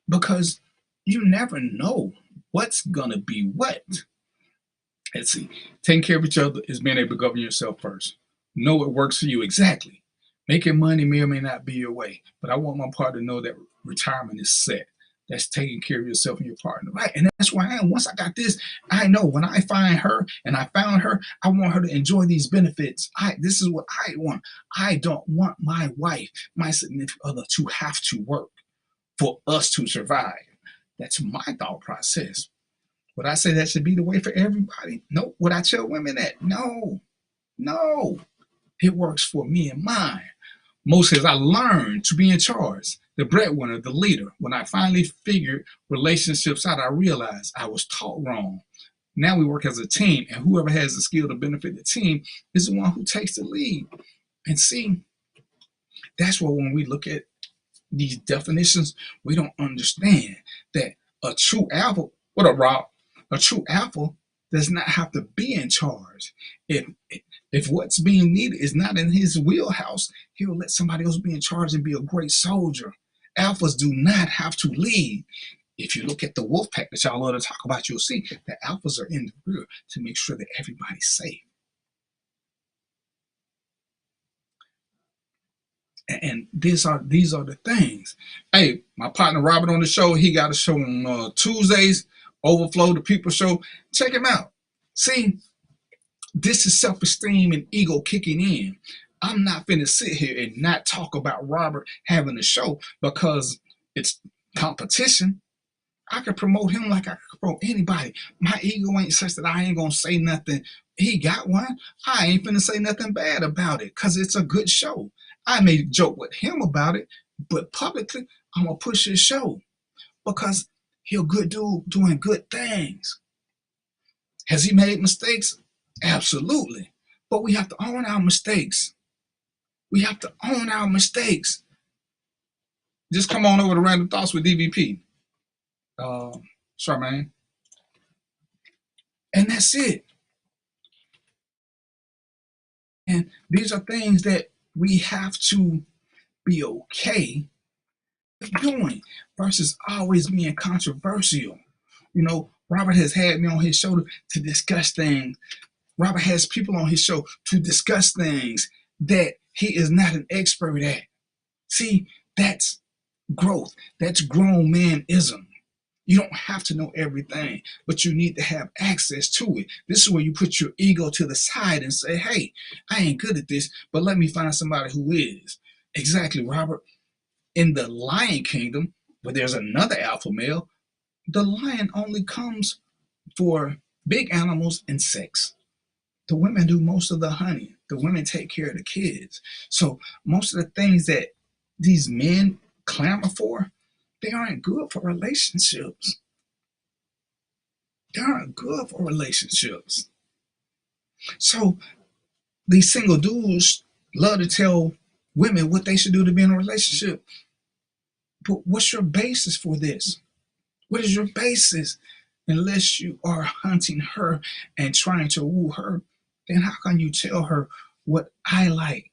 because you never know what's gonna be what. Let's see, taking care of each other is being able to govern yourself first. Know what works for you exactly. Making money may or may not be your way, but I want my partner to know that retirement is set. That's taking care of yourself and your partner, right? And that's why once I got this, I know when I find her, and I found her, I want her to enjoy these benefits. This is what I want. I don't want my wife, my significant other, to have to work for us to survive. That's my thought process. Would I say that should be the way for everybody? No. Would I tell women that? No. It works for me and mine. Mostly as I learned to be in charge, the breadwinner, the leader. When I finally figured relationships out, I realized I was taught wrong. Now we work as a team, and whoever has the skill to benefit the team is the one who takes the lead. And see, that's where when we look at these definitions, we don't understand that a true alpha, what up, Rob? A true alpha does not have to be in charge. If what's being needed is not in his wheelhouse, he'll let somebody else be in charge and be a great soldier. Alphas do not have to lead. If you look at the wolf pack that y'all love to talk about, you'll see that alphas are in the rear to make sure that everybody's safe. And these are the things. Hey, my partner Robert on the show, he got a show on Tuesdays, Overflow, the People Show. Check him out. See, this is self-esteem and ego kicking in. I'm not finna sit here and not talk about Robert having a show because it's competition. I could promote him like I could promote anybody. My ego ain't such that I ain't gonna say nothing. He got one. I ain't finna say nothing bad about it because it's a good show. I may joke with him about it, but publicly, I'm gonna push his show because he's a good dude doing good things. Has he made mistakes? Absolutely. But we have to own our mistakes. We have to own our mistakes. Just come on over to Random Thoughts with DVP. Charmaine. And that's it. And these are things that we have to be okay with doing versus always being controversial. You know, Robert has had me on his show to discuss things. Robert has people on his show to discuss things that he is not an expert at. See, that's growth. That's grown manism. You don't have to know everything, but you need to have access to it. This is where you put your ego to the side and say, hey, I ain't good at this, but let me find somebody who is. Exactly, Robert. In the lion kingdom, where there's another alpha male, the lion only comes for big animals and sex. The women do most of the hunting. The women take care of the kids. So most of the things that these men clamor for, they aren't good for relationships. They aren't good for relationships. So these single dudes love to tell women what they should do to be in a relationship. But what's your basis for this? What is your basis? Unless you are hunting her and trying to woo her, then how can you tell her what I like?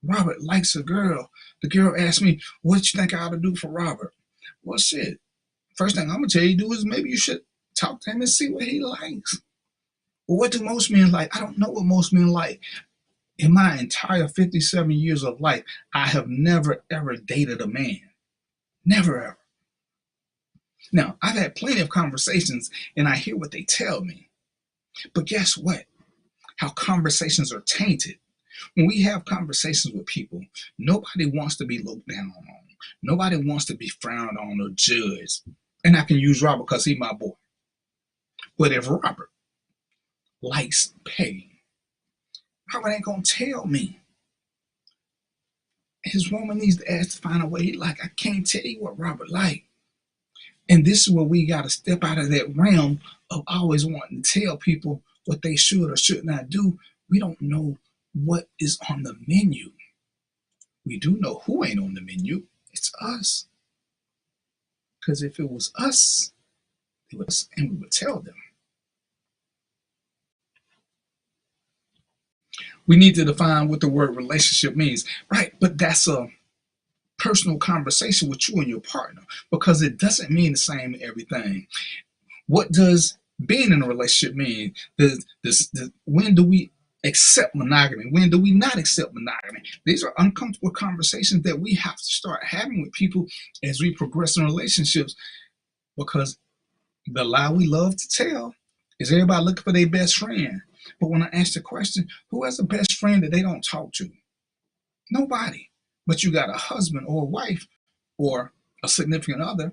Robert likes a girl. The girl asked me, what do you think I ought to do for Robert? Well, shit. First thing I'm going to tell you to do is maybe you should talk to him and see what he likes. Well, what do most men like? I don't know what most men like. In my entire 57 years of life, I have never, ever dated a man. Never, ever. Now, I've had plenty of conversations and I hear what they tell me. But guess what? How conversations are tainted. When we have conversations with people, nobody wants to be looked down on. Nobody wants to be frowned on or judged. And I can use Robert because he's my boy. But if Robert likes Peggy, Robert ain't going to tell me. His woman needs to ask to find a way he like. I can't tell you what Robert like. And this is where we got to step out of that realm of always wanting to tell people what they should or should not do. We don't know what is on the menu. We do know who ain't on the menu. It's us. Because if it was us, it was, and we would tell them. We need to define what the word relationship means. Right, but that's a personal conversation with you and your partner because it doesn't mean the same everything. What does being in a relationship mean? When do we accept monogamy? When do we not accept monogamy? These are uncomfortable conversations that we have to start having with people as we progress in relationships, because the lie we love to tell is everybody looking for their best friend. But when I ask the question, who has a best friend that they don't talk to? Nobody. But you got a husband or a wife or a significant other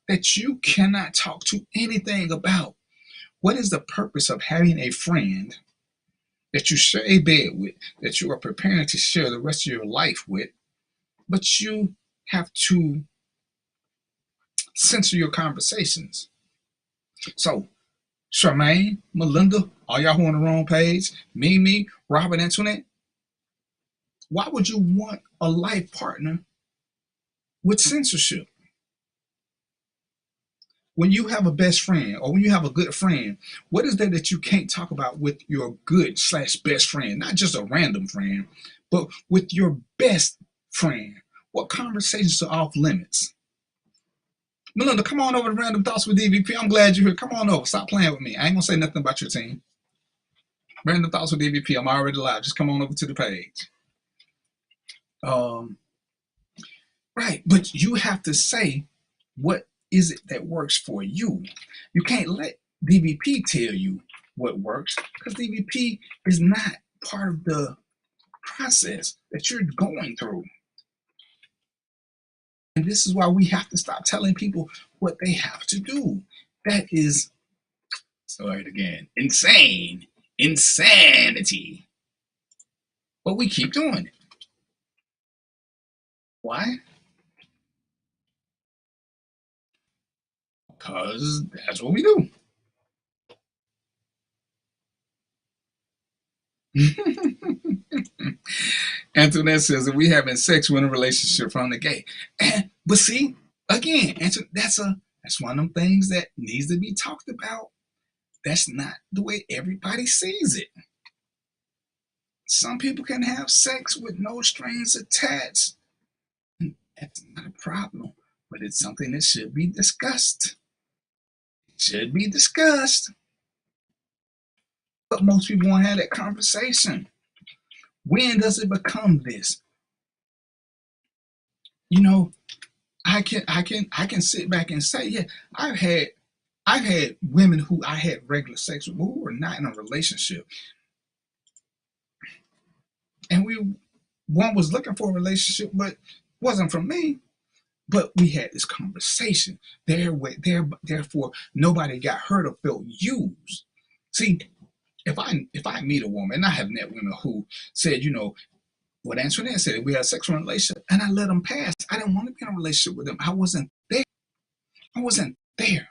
that you cannot talk to anything about. What is the purpose of having a friend that you share a bed with, that you are preparing to share the rest of your life with, but you have to censor your conversations? So, Charmaine, Melinda, all y'all who on the wrong page, Mimi, Robert, Antoinette, why would you want a life partner with censorship? When you have a best friend or when you have a good friend, what is there that you can't talk about with your good/best friend? Not just a random friend, but with your best friend. What conversations are off limits? Melinda, come on over to Random Thoughts with DVP. I'm glad you're here. Come on over. Stop playing with me. I ain't gonna say nothing about your team. Random Thoughts with DVP. I'm already live. Just come on over to the page. Right, but you have to say what is it that works for you. You can't let DVP tell you what works, because DVP is not part of the process that you're going through. And this is why we have to stop telling people what they have to do. That is, sorry again, insanity. But we keep doing it. Why? Because that's what we do. Antoinette says that we having sex when a relationship from the gay. But see, again, that's one of them things that needs to be talked about. That's not the way everybody sees it. Some people can have sex with no strings attached. That's not a problem, but it's something that should be discussed. It should be discussed. But most people won't have that conversation. When does it become this? You know, I can sit back and say, yeah, I've had women who I had regular sex with who were not in a relationship. And one was looking for a relationship, but wasn't for me. But we had this conversation. Therefore, nobody got hurt or felt used. See, if I meet a woman, and I have met women who said, you know, what Antoinette said, we had a sexual relationship, and I let them pass. I didn't want to be in a relationship with them. I wasn't there.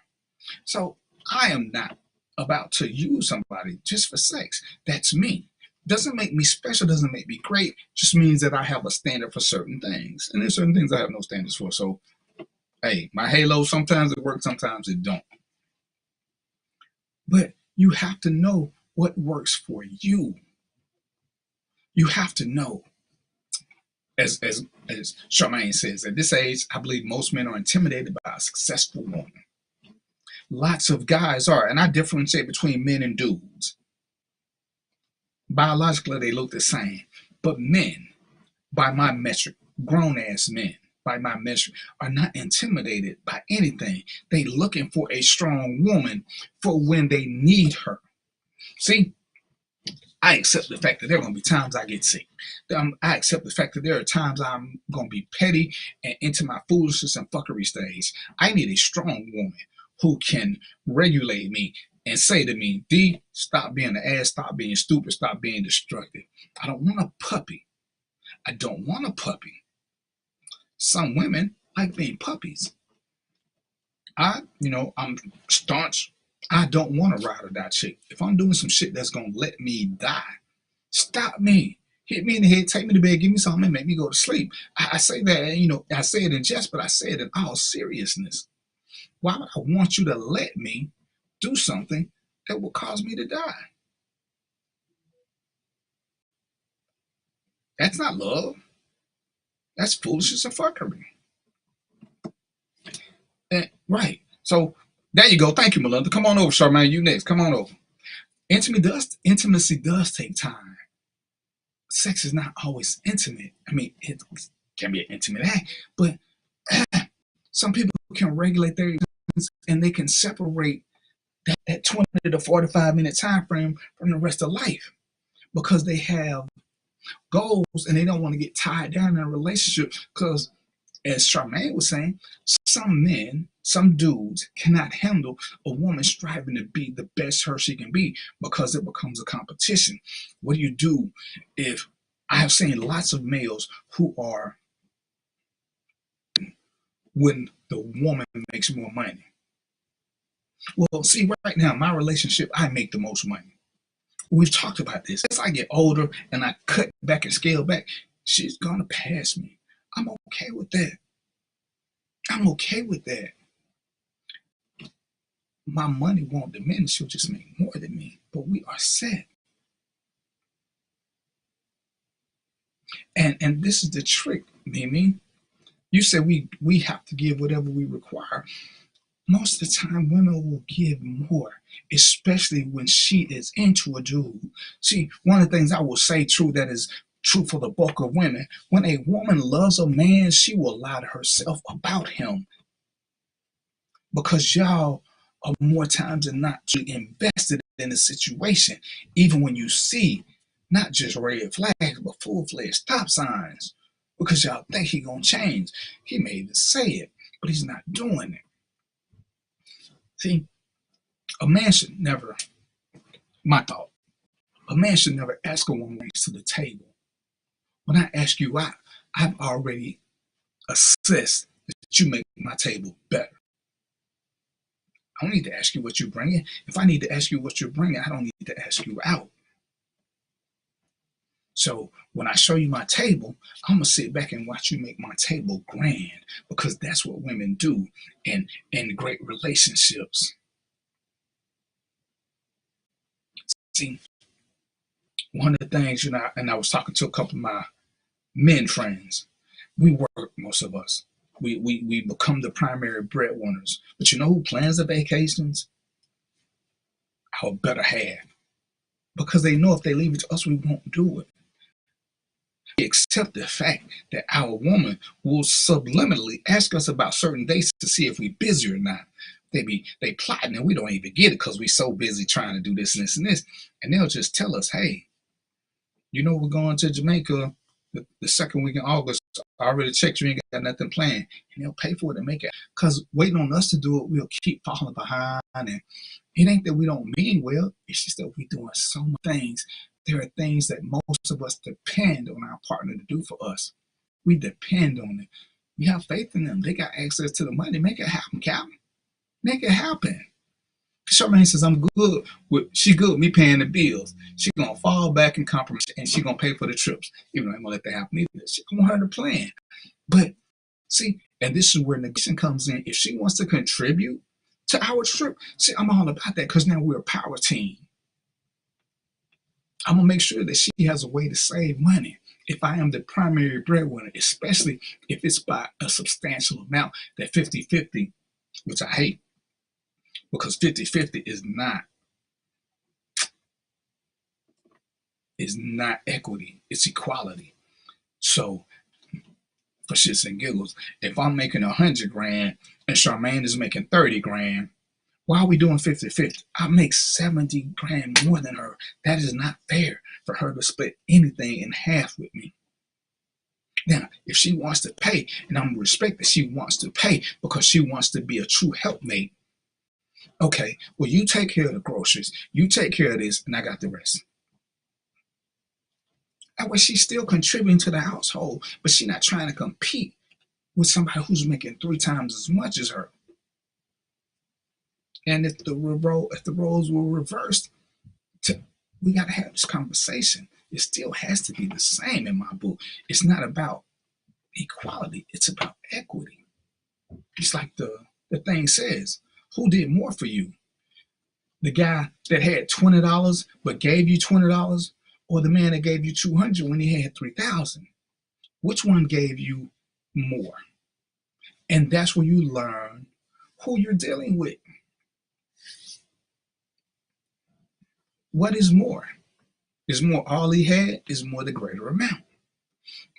So I am not about to use somebody just for sex. That's me. Doesn't make me special, doesn't make me great, just means that I have a standard for certain things. And there's certain things I have no standards for. So, hey, my halo, sometimes it works, sometimes it don't. But you have to know what works for you. You have to know. As Charmaine says, at this age, I believe most men are intimidated by a successful woman. Lots of guys are, and I differentiate between men and dudes. Biologically, they look the same. But men, by my metric, grown-ass men, by my metric, are not intimidated by anything. They looking for a strong woman for when they need her. See, I accept the fact that there are going to be times I get sick. I accept the fact that there are times I'm going to be petty and into my foolishness and fuckery stage. I need a strong woman who can regulate me and say to me, D, stop being an ass, stop being stupid, stop being destructive. I don't want a puppy. I don't want a puppy. Some women like being puppies. I'm staunch. I don't want to ride or die chick. If I'm doing some shit that's going to let me die, stop me. Hit me in the head, take me to bed, give me something, and make me go to sleep. I say that, I say it in jest, but I say it in all seriousness. Why would I want you to let me do something that will cause me to die? That's not love. That's foolishness and fuckery. Right. So there you go. Thank you, Melinda. Come on over, Charmaine. You next. Come on over. Intimacy does take time. Sex is not always intimate. I mean, it can be an intimate act, but some people can regulate their emotions and they can separate that 20 to 45 minute time frame from the rest of life because they have goals and they don't want to get tied down in a relationship because, as Charmaine was saying, some men, some dudes cannot handle a woman striving to be the best her she can be because it becomes a competition. What do you do if I have seen lots of males who are when the woman makes more money? Well, see, right now, my relationship, I make the most money. We've talked about this. As I get older and I cut back and scale back, she's going to pass me. I'm okay with that. I'm okay with that. My money won't diminish. She'll just make more than me. But we are set. And this is the trick, Mimi. You said we have to give whatever we require. Most of the time, women will give more, especially when she is into a dude. See, one of the things I will say true that is true for the bulk of women, when a woman loves a man, she will lie to herself about him, because y'all are more times than not invested in the situation, even when you see not just red flags, but full-fledged stop signs, because y'all think he gonna change. He may even say it, but he's not doing it. See, a man should never, my thought, a man should never ask a woman to the table. When I ask you out, I've already assessed that you make my table better. I don't need to ask you what you're bringing. If I need to ask you what you're bringing, I don't need to ask you out. So when I show you my table, I'm going to sit back and watch you make my table grand, because that's what women do in great relationships. See, one of the things, and I was talking to a couple of my men friends, we work, most of us. We become the primary breadwinners. But you know who plans the vacations? Our better half. Because they know if they leave it to us, we won't do it. We accept the fact that our woman will subliminally ask us about certain dates to see if we're busy or not. They plotting and we don't even get it because we're so busy trying to do this and this and this. And they'll just tell us, hey, we're going to Jamaica the second week in August. I already checked, you ain't got nothing planned. And they'll pay for it and make it. Because waiting on us to do it, we'll keep falling behind. And it ain't that we don't mean well. It's just that we're doing so many things. There are things that most of us depend on our partner to do for us. We depend on it. We have faith in them. They got access to the money. Make it happen, Captain. Make it happen. Charmaine says, I'm good with, she good with me paying the bills. She gonna fall back and compromise, and she gonna pay for the trips. Even though I'm gonna let that happen either. She gonna have to plan. But see, and this is where negotiation comes in. If she wants to contribute to our trip, see, I'm all about that, because now we're a power team. I'm gonna make sure that she has a way to save money. If I am the primary breadwinner, especially if it's by a substantial amount, that 50-50, which I hate, because 50-50 is not equity, it's equality. So for shits and giggles, if I'm making 100 grand and Charmaine is making 30 grand, why are we doing 50-50? I make 70 grand more than her. That is not fair for her to split anything in half with me. Now, if she wants to pay, and I'm respect that she wants to pay because she wants to be a true helpmate, okay, well, you take care of the groceries, you take care of this, and I got the rest. That way she's still contributing to the household, but she's not trying to compete with somebody who's making 3 times as much as her. And if the roles were reversed, we got to have this conversation. It still has to be the same in my book. It's not about equality. It's about equity. It's like the thing says, who did more for you? The guy that had $20 but gave you $20, or the man that gave you $200 when he had $3,000? Which one gave you more? And that's where you learn who you're dealing with. What is more? Is more all he had? Is more the greater amount?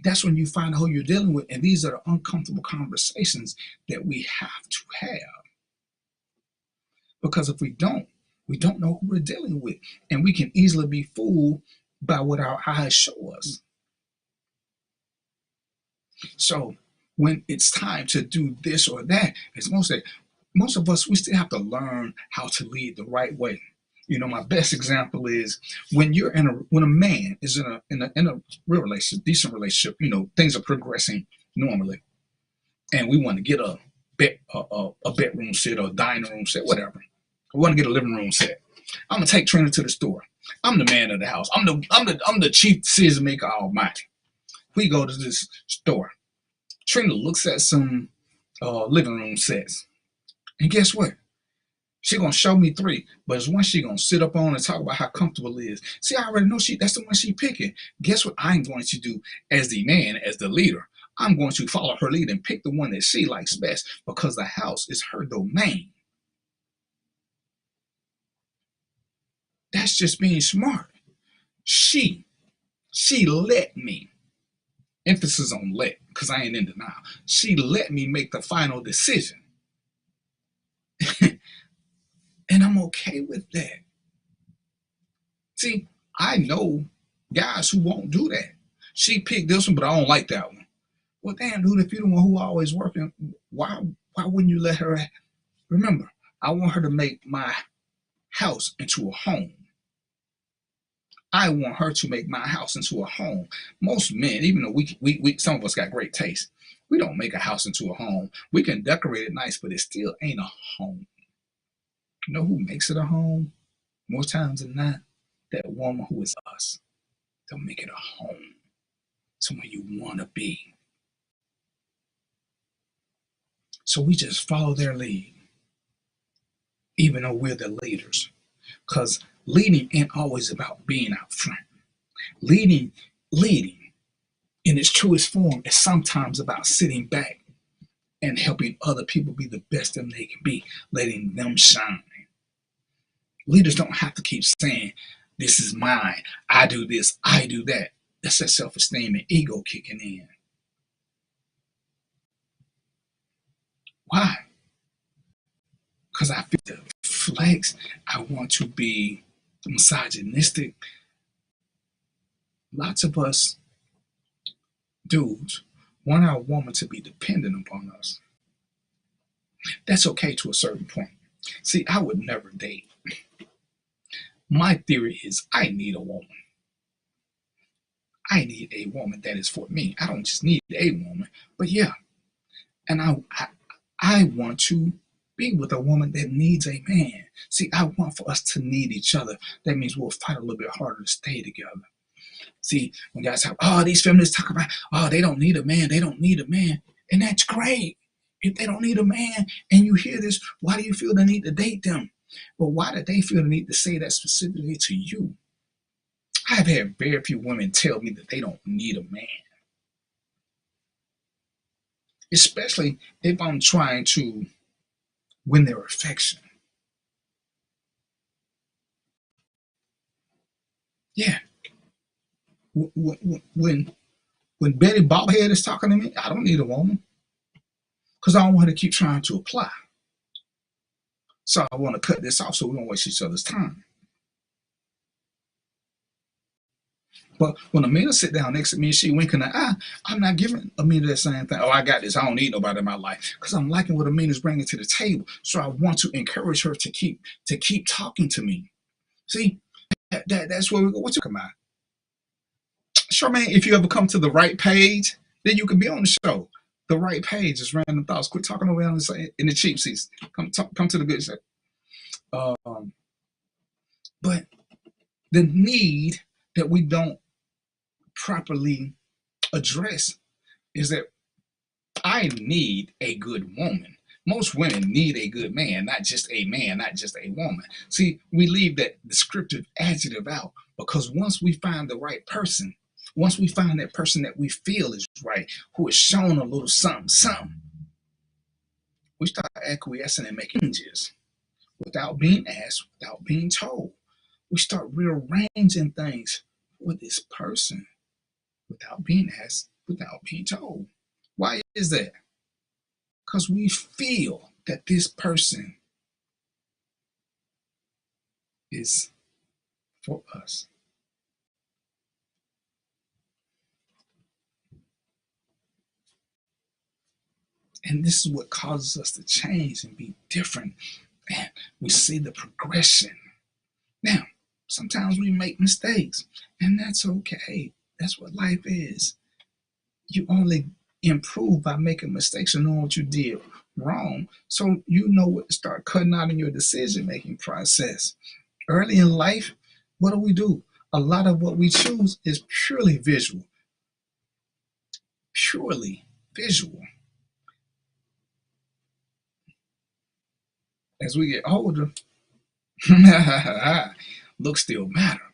That's when you find out who you're dealing with, and these are the uncomfortable conversations that we have to have. Because if we don't know who we're dealing with, and we can easily be fooled by what our eyes show us. So when it's time to do this or that, as most of us, we still have to learn how to lead the right way. My best example is when a man is in a real relationship, decent relationship, things are progressing normally, and we want to get a bedroom set or a dining room set, whatever. We want to get a living room set. I'm gonna take Trina to the store. I'm the man of the house. I'm the chief decision maker almighty. We go to this store. Trina looks at some living room sets, and guess what? She's gonna show me 3, but it's one she's gonna sit up on and talk about how comfortable it is. See, I already know that's the one she's picking. Guess what I'm going to do as the man, as the leader? I'm going to follow her lead and pick the one that she likes best because the house is her domain. That's just being smart. She let me, emphasis on let, because I ain't in denial. She let me make the final decision. And I'm okay with that. See, I know guys who won't do that. She picked this one, but I don't like that one. Well, damn, dude, if you're the one who always working, why wouldn't you let her? Remember, I want her to make my house into a home. I want her to make my house into a home. Most men, even though we some of us got great taste, we don't make a house into a home. We can decorate it nice, but it still ain't a home. You know who makes it a home? More times than not, that woman who is us. They'll make it a home, somewhere you want to be. So we just follow their lead, even though we're the leaders. Because leading ain't always about being out front. Leading in its truest form is sometimes about sitting back and helping other people be the best that they can be, letting them shine. Leaders don't have to keep saying, this is mine, I do this, I do that. That's that self-esteem and ego kicking in. Why? Because I feel the flex. I want to be misogynistic. Lots of us dudes want our woman to be dependent upon us. That's okay to a certain point. See, I would never date. My theory is I need a woman. I need a woman that is for me. I don't just need a woman, but yeah. And I want to be with a woman that needs a man. See, I want for us to need each other. That means we'll fight a little bit harder to stay together. See, when guys have, these feminists talk about, they don't need a man, they don't need a man. And that's great. If they don't need a man and you hear this, why do you feel the need to date them? But why did they feel the need to say that specifically to you? I've had very few women tell me that they don't need a man. Especially if I'm trying to win their affection. Yeah. When Betty Bobhead is talking to me, I don't need a woman. Because I don't want her to keep trying to apply. So I want to cut this off so we don't waste each other's time. But when Amina sit down next to me and she winking her eye, I'm not giving Amina that same thing. I got this. I don't need nobody in my life. Because I'm liking what Amina's bringing to the table. So I want to encourage her to keep talking to me. See, that's where we go. What you come out? Sure, man, if you ever come to the right page, then you can be on the show. The right page is Random Thoughts. Quit talking away in the cheap seats. Come to the good shit. But the need that we don't properly address is that I need a good woman. Most women need a good man, not just a woman. See, we leave that descriptive adjective out because once we find the right person, once we find that person that we feel is right, who has shown a little something, we start acquiescing and making changes without being asked, without being told. We start rearranging things for this person without being asked, without being told. Why is that? Because we feel that this person is for us. And this is what causes us to change and be different. And we see the progression. Now, sometimes we make mistakes, and that's okay. That's what life is. You only improve by making mistakes and knowing what you did wrong, so you know what to start cutting out in your decision-making process. Early in life, what do? A lot of what we choose is purely visual. Purely visual. As we get older, looks still matter,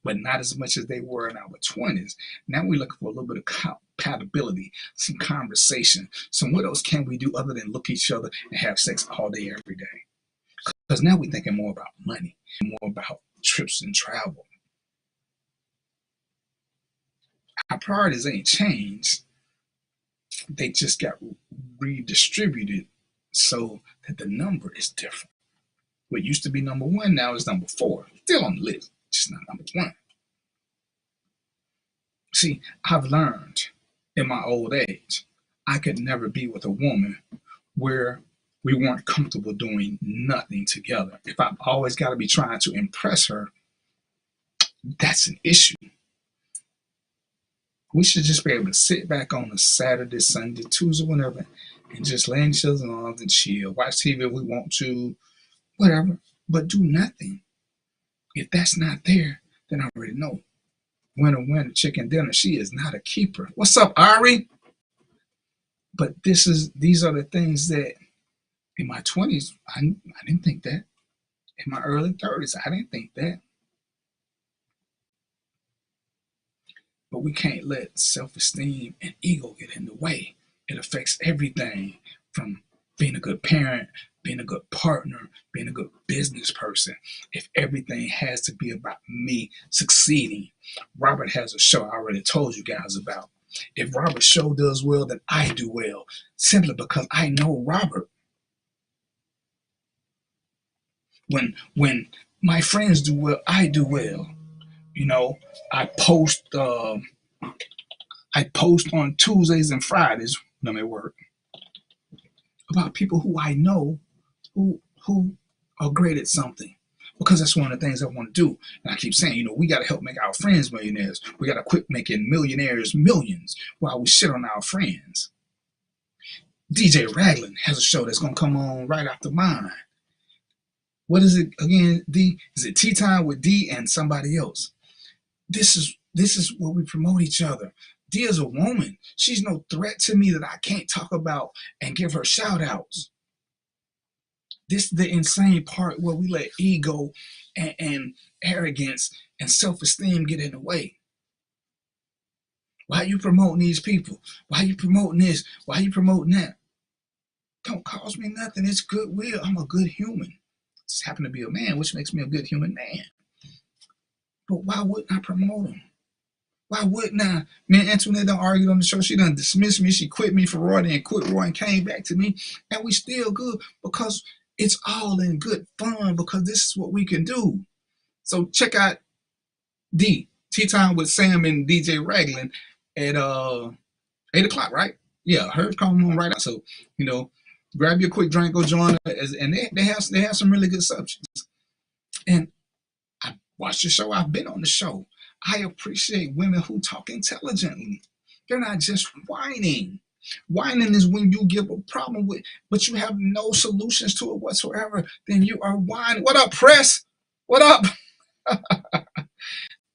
but not as much as they were in our 20s. Now we're looking for a little bit of compatibility, some conversation, some what else can we do other than look at each other and have sex all day, every day? Because now we're thinking more about money, more about trips and travel. Our priorities ain't changed. They just got redistributed so that the number is different. What used to be number one now is number 4. Still on the list, just not number 1. See, I've learned in my old age, I could never be with a woman where we weren't comfortable doing nothing together. If I've always got to be trying to impress her, that's an issue. We should just be able to sit back on a Saturday, Sunday, Tuesday, whatever, and just lay in each other's arms and chill, watch TV if we want to, whatever, but do nothing. If that's not there, then I already know. Winner, chicken dinner, she is not a keeper. What's up, Ari? But these are the things that in my 20s, I didn't think that. In my early 30s, I didn't think that. But we can't let self-esteem and ego get in the way. It affects everything from being a good parent, being a good partner, being a good business person. If everything has to be about me succeeding. Robert has a show I already told you guys about. If Robert's show does well, then I do well, simply because I know Robert. When my friends do well, I do well. You know, I post on Tuesdays and Fridays when I'm at work about people who I know who are great at something, because that's one of the things I want to do. And I keep saying, you know, we got to help make our friends millionaires. We got to quit making millionaires millions while we shit on our friends. DJ Raglan has a show that's going to come on right after mine. What is it again? Is it Tea Time with D and somebody else? This is where we promote each other. D is a woman. She's no threat to me that I can't talk about and give her shout outs. This is the insane part where we let ego and arrogance and self-esteem get in the way. Why are you promoting these people? Why are you promoting this? Why are you promoting that? Don't cost me nothing. It's goodwill. I'm a good human. Just happen to be a man, which makes me a good human man. But why wouldn't I promote them? Why wouldn't I? Man, Antoinette done argued on the show. She done dismissed me. She quit me for Roy and quit Roy and came back to me. And we still good because it's all in good fun, because this is what we can do. So check out Tea Time with Sam and DJ Raglan at 8 o'clock, right? Yeah, hers coming on right now. So, you know, grab your quick drink, go join her, and they have some really good subjects. And I watched the show. I've been on the show. I appreciate women who talk intelligently. They're not just whining. Whining is when you give a problem with, but you have no solutions to it whatsoever. Then you are whining. What up, press? What up?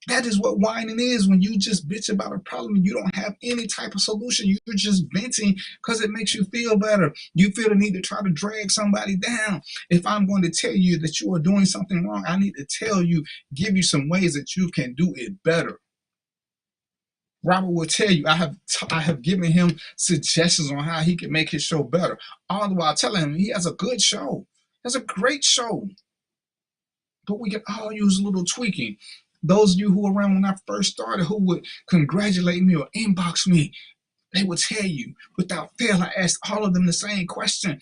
That is what whining is, when you just bitch about a problem and you don't have any type of solution. You're just venting because it makes you feel better. You feel the need to try to drag somebody down. If I'm going to tell you that you are doing something wrong, I need to tell you, give you some ways that you can do it better. Robert will tell you, I have given him suggestions on how he can make his show better. All the while telling him he has a good show. That's a great show. But we can all use a little tweaking. Those of you who were around when I first started, who would congratulate me or inbox me, they would tell you without fail, I asked all of them the same question.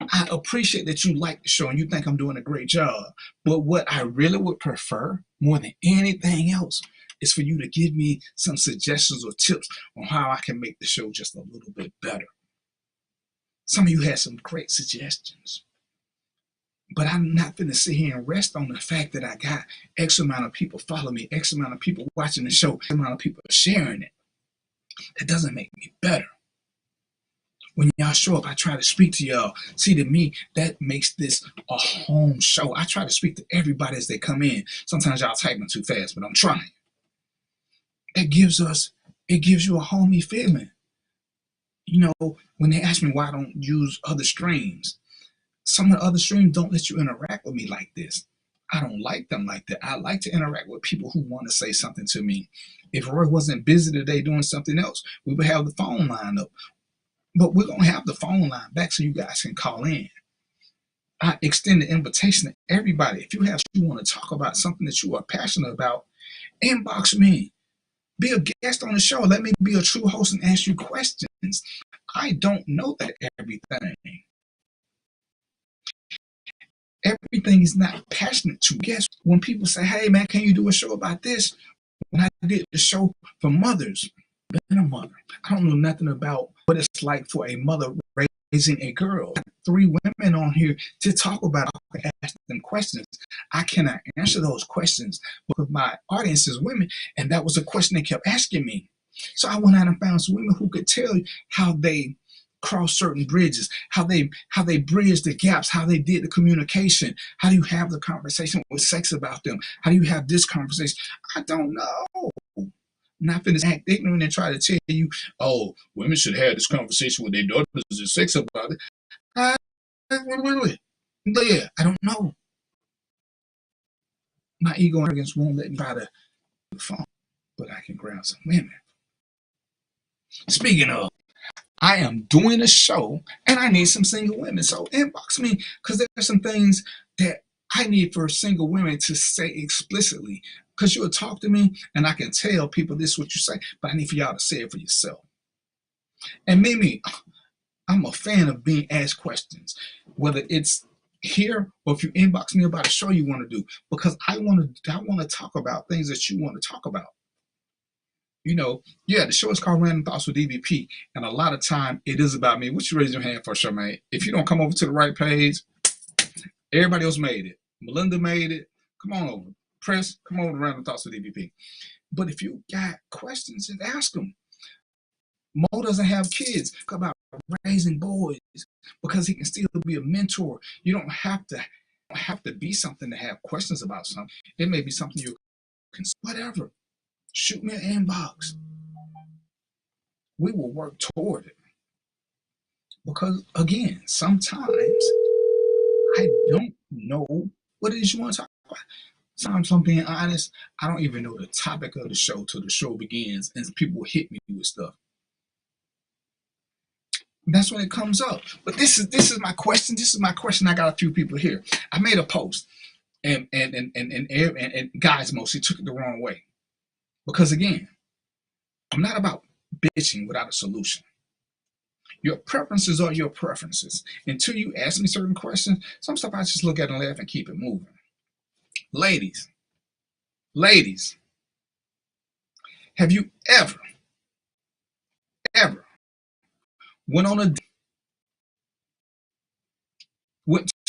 I appreciate that you like the show and you think I'm doing a great job. But what I really would prefer more than anything else is for you to give me some suggestions or tips on how I can make the show just a little bit better. Some of you had some great suggestions. But I'm not going to sit here and rest on the fact that I got X amount of people following me, X amount of people watching the show, X amount of people sharing it. That doesn't make me better. When y'all show up, I try to speak to y'all. See, to me, that makes this a home show. I try to speak to everybody as they come in. Sometimes y'all typing too fast, but I'm trying. It gives you a homey feeling. You know, when they ask me why I don't use other streams, some of the other streams don't let you interact with me like this. I don't like them like that. I like to interact with people who want to say something to me. If Roy wasn't busy today doing something else, we would have the phone line up. But we're going to have the phone line back so you guys can call in. I extend the invitation to everybody. If you want to talk about something that you are passionate about, inbox me. Be a guest on the show. Let me be a true host and ask you questions. I don't know that everything. Everything is not passionate to guess. When people say, hey man, can you do a show about this? When I did the show for mothers, been a mother, I don't know nothing about what it's like for a mother raising a girl. 3 women on here to talk about it, ask them questions. I cannot answer those questions because my audience is women, and that was a question they kept asking me. So I went out and found some women who could tell you how they cross certain bridges, how they bridge the gaps, how they did the communication. How do you have the conversation with sex about them? How do you have this conversation? I don't know. I'm not finna act ignorant and try to tell you, oh, women should have this conversation with their daughters and sex about it. Yeah, I don't know. My ego and arrogance won't let me try to the phone, but I can grab some women. Speaking of, I am doing a show and I need some single women. So inbox me because there's some things that I need for single women to say explicitly. Because you'll talk to me and I can tell people this is what you say, but I need for y'all to say it for yourself. And Mimi, I'm a fan of being asked questions, whether it's here or if you inbox me about a show you want to do, because I want to talk about things that you want to talk about. You know, yeah, the show is called Random Thoughts with DVP, and a lot of time it is about me. What you raise your hand for, Charmaine? If you don't come over to the right page, everybody else made it. Melinda made it. Come on over. Press, come over to Random Thoughts with DVP. But if you got questions, just ask them. Mo doesn't have kids. Talk about raising boys because he can still be a mentor. You don't have to be something to have questions about something. It may be something you can, whatever. Shoot me an inbox. We will work toward it. Because again, sometimes I don't know what it is you want to talk about. Sometimes I'm being honest, I don't even know the topic of the show till the show begins and people hit me with stuff. That's when it comes up. But this is my question. This is my question. I got a few people here. I made a post, and guys mostly took it the wrong way. Because again, I'm not about bitching without a solution. Your preferences are your preferences. Until you ask me certain questions, some stuff I just look at and laugh and keep it moving. Ladies, have you ever went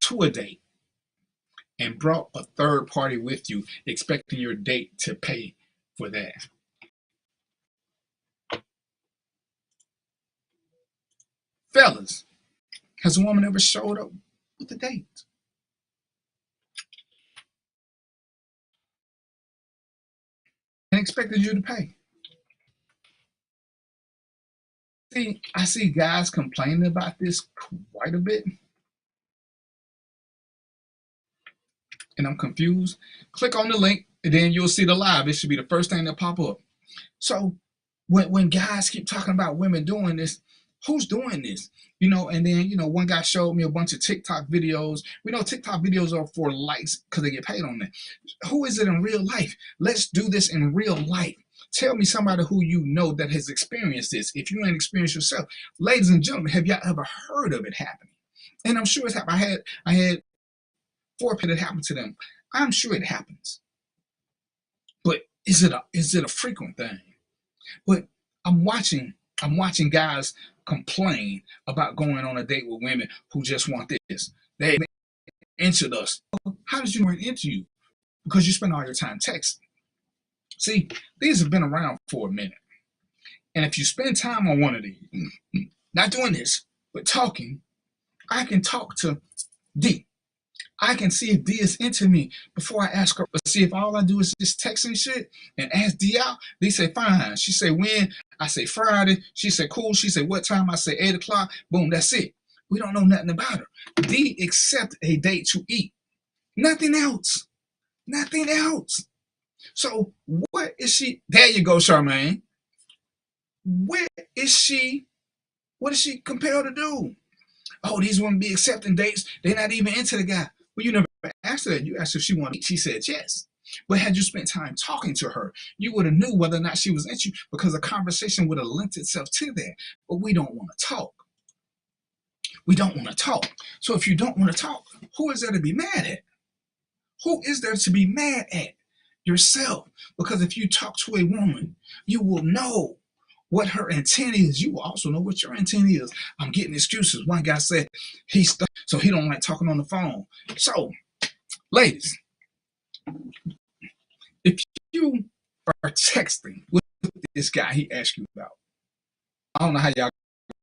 to a date and brought a third party with you, expecting your date to pay for that? Fellas, has a woman ever showed up with a date and expected you to pay? See, I see guys complaining about this quite a bit, and I'm confused. Click on the link, and then you'll see the live. It should be the first thing that pop up. So when guys keep talking about women doing this, who's doing this? You know, and then, you know, one guy showed me a bunch of TikTok videos. We know TikTok videos are for likes because they get paid on that. Who is it in real life? Let's do this in real life. Tell me somebody who you know that has experienced this. If you ain't experienced yourself, ladies and gentlemen, have y'all ever heard of it happening? And I'm sure it's happened. I had 4 people that happened to them. I'm sure it happens. But is it a frequent thing? But I'm watching guys complain about going on a date with women who just want this. They entered us. How did you enter you? Because you spend all your time texting. See, these have been around for a minute. And if you spend time on one of these, not doing this, but talking, I can talk to D. I can see if D is into me before I ask her. But see, if all I do is just text and shit and ask D out, they say fine. She say when? I say Friday. She say cool. She say what time? I say 8 o'clock. Boom, that's it. We don't know nothing about her. D accept a date to eat. Nothing else. Nothing else. So what is she? There you go, Charmaine. Where is she? What is she compelled to do? Oh, these women be accepting dates. They're not even into the guy. Well, you never asked her that. You asked her if she wanted. She said yes. But had you spent time talking to her, you would have knew whether or not she was into you, because a conversation would have lent itself to that. But we don't want to talk. We don't want to talk. So if you don't want to talk, who is there to be mad at? Who is there to be mad at? Yourself. Because if you talk to a woman, you will know what her intent is. You will also know what your intent is. I'm getting excuses. One guy said he's stuck, so he don't like talking on the phone. So, ladies, if you are texting with this guy he asked you about, I don't know how y'all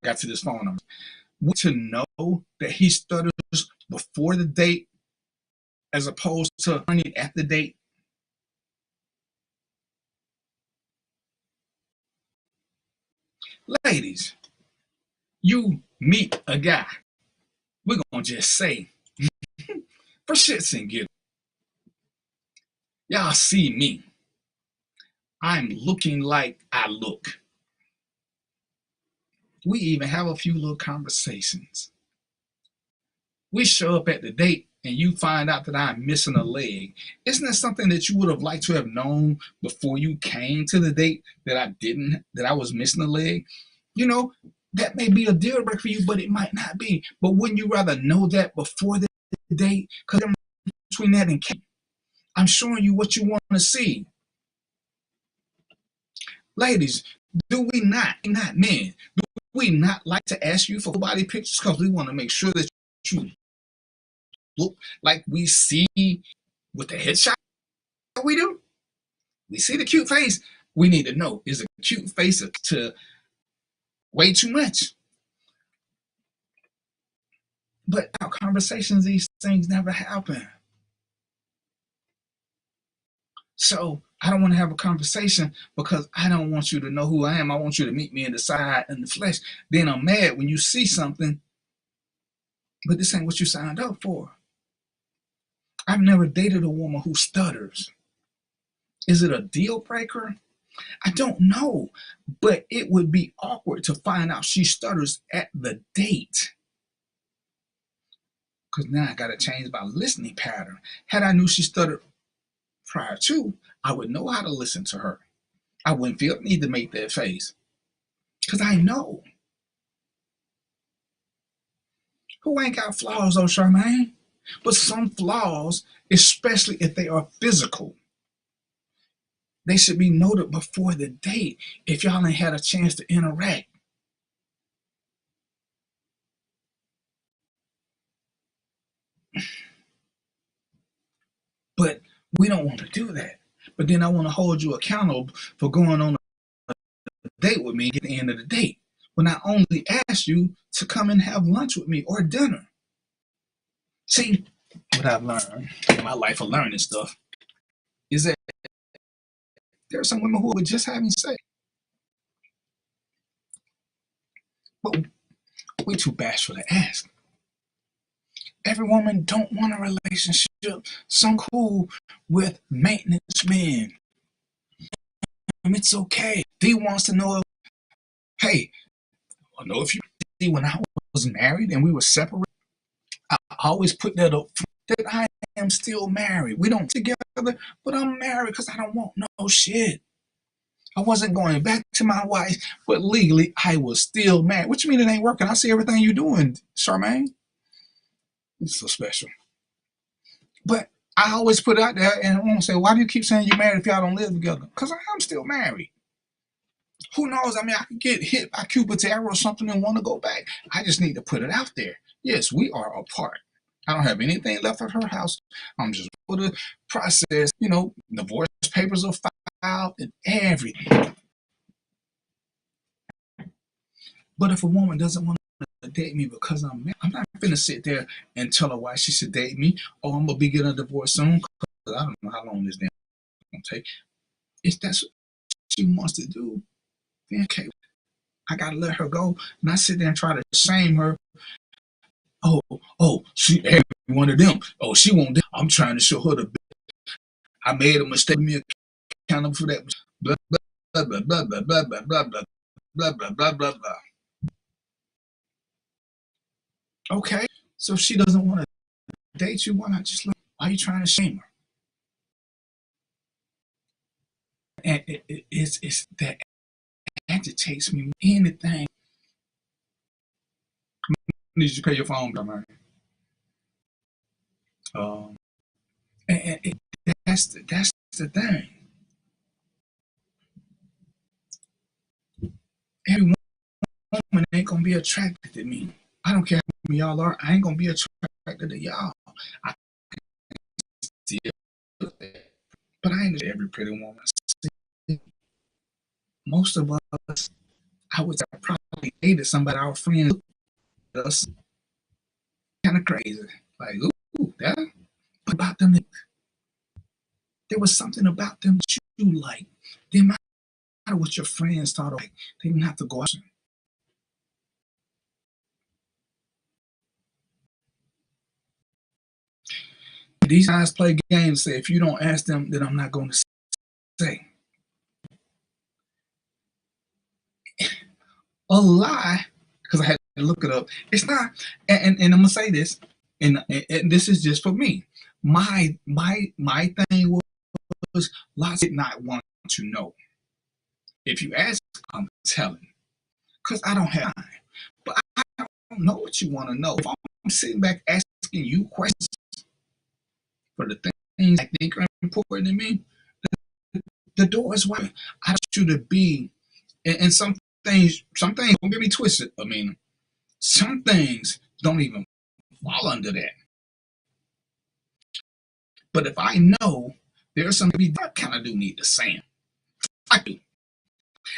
got to this phone number, to know that he stutters before the date as opposed to learning at the date. Ladies, you meet a guy, we're going to just say, for shits and giggles, y'all see me. I'm looking like I look. We even have a few little conversations. We show up at the date and you find out that I'm missing a leg. Isn't that something that you would have liked to have known before you came to the date, that I was missing a leg? You know, that may be a deal breaker for you, but it might not be. But wouldn't you rather know that before the date? Because between that and I'm showing you what you want to see. Ladies, do we not men, do we not like to ask you for body pictures because we want to make sure that you look like we see with the headshot? We do. We see the cute face. We need to know, is a cute face to way too much? But our conversations, these things never happen. So I don't want to have a conversation because I don't want you to know who I am. I want you to meet me in the side, in the flesh. Then I'm mad when you see something, but this ain't what you signed up for. I've never dated a woman who stutters. Is it a deal breaker? I don't know, but it would be awkward to find out she stutters at the date. Because now I got to change my listening pattern. Had I knew she stuttered prior to, I would know how to listen to her. I wouldn't feel the need to make that face. Because I know. Who ain't got flaws though, Charmaine? But some flaws, especially if they are physical, they should be noted before the date if y'all ain't had a chance to interact. But we don't want to do that. But then I want to hold you accountable for going on a date with me at the end of the date, when I only asked you to come and have lunch with me or dinner. See, what I've learned in my life of learning stuff is that there are some women who are just having sex, but we're too bashful to ask. Every woman don't want a relationship. Some cool with maintenance men. It's okay. He wants to know, hey, I know if you see, when I was married and we were separated, I always put that up that I am still married. We don't together, but I'm married because I don't want no shit. I wasn't going back to my wife, but legally I was still married. What you mean it ain't working? I see everything you're doing, Charmaine. It's so special. But I always put it out there, and I want to say, why do you keep saying you're married if y'all don't live together? Because I am still married. Who knows? I mean, I could get hit by Cupid's arrow or something and want to go back. I just need to put it out there. Yes, we are apart. I don't have anything left at her house. I'm just for the process, divorce papers are filed and everything. But if a woman doesn't want to date me because I'm married, I'm not going to sit there and tell her why she should date me. Oh, I'm going to be getting a divorce soon because I don't know how long this damn going to take. If that's what she wants to do, then okay, I got to let her go. And I sit there and try to shame her. Oh, she every one of them. Oh, she won't. I'm trying to show her the I made a mistake. Me accountable for that. Blah blah blah blah blah blah blah blah blah blah blah blah blah blah. Okay, so if she doesn't want to date you, why not just let her? Why are you trying to shame her? And it's that agitates me more than anything. Need you pay your phone bill, man? That's the thing. Every woman ain't gonna be attracted to me. I don't care how many y'all are. I ain't gonna be attracted to y'all. I see it, but I ain't every pretty woman. Most of us, I would say, probably dated somebody our friends looked at us kind of crazy. Like, ooh, that. But about them, there was something about them that you like. They might matter what your friends thought. Like, they didn't have to go out. These guys play games. Say, if you don't ask them, then I'm not going to say. A lie, because I had to look it up. It's not, and I'm gonna say this, and this is just for me. My thing was lots did not want to know. If you ask, I'm telling, because I don't have time. But I don't know what you want to know. If I'm sitting back asking you questions for the things I think are important to me, the door is wide. I want you to be, and some things don't get me twisted. I mean, some things don't even fall under that. But if I know there's something that kind of do need to say, I do.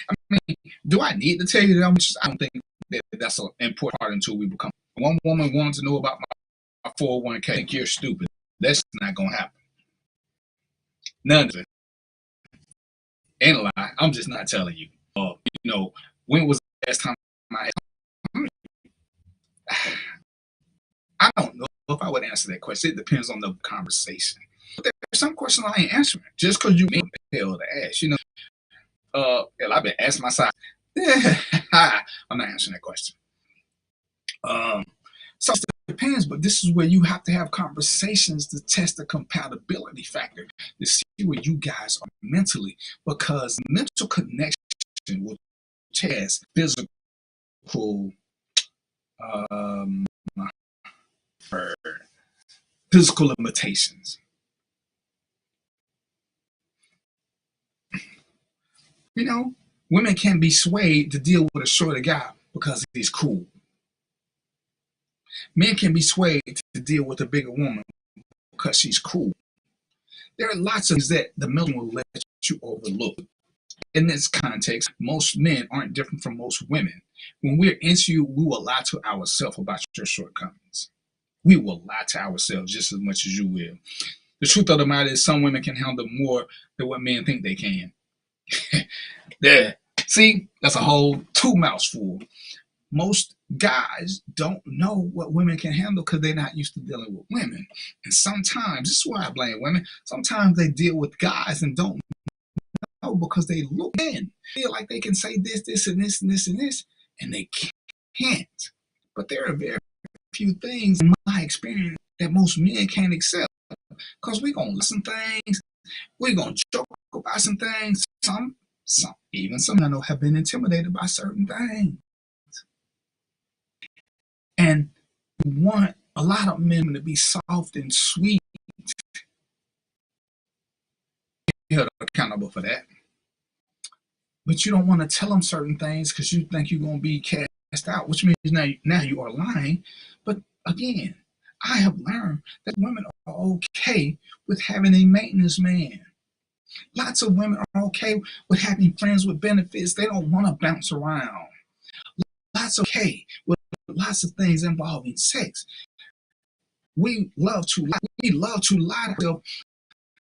I mean, do I need to tell you that? I don't think that's an important part until we become. One woman wants to know about my 401k. I think you're stupid. That's not gonna happen. None of it. Ain't a lie. I'm just not telling you. You know, when was the last time I don't know if I would answer that question. It depends on the conversation. But there's some questions I ain't answering just because you ain't the hell to ask. You know, I've been asking my side. I'm not answering that question. So it depends, but this is where you have to have conversations to test the compatibility factor to see where you guys are mentally, because mental connection will test physical physical limitations. You know, women can be swayed to deal with a shorter guy because he's cool. Men can be swayed to deal with a bigger woman because she's cool. There are lots of things that the millennial will let you overlook. In this context, most men aren't different from most women. When we're into you, we will lie to ourselves about your shortcomings. We will lie to ourselves just as much as you will. The truth of the matter is some women can handle more than what men think they can. There. See, that's a whole 2 mouthful. Most guys don't know what women can handle because they're not used to dealing with women. And sometimes, this is why I blame women, sometimes they deal with guys and don't know because they look in, feel like they can say this, and this, and this, and this, and they can't. But there are very few things in my experience that most men can't accept, because we're going to listen things, we're going to joke about some things, some I know have been intimidated by certain things. And we want a lot of men to be soft and sweet. You're accountable for that. But you don't want to tell them certain things because you think you're going to be cast out, which means now you are lying. But again, I have learned that women are okay with having a maintenance man. Lots of women are okay with having friends with benefits. They don't want to bounce around. Lots okay with lots of things involving sex. We love to lie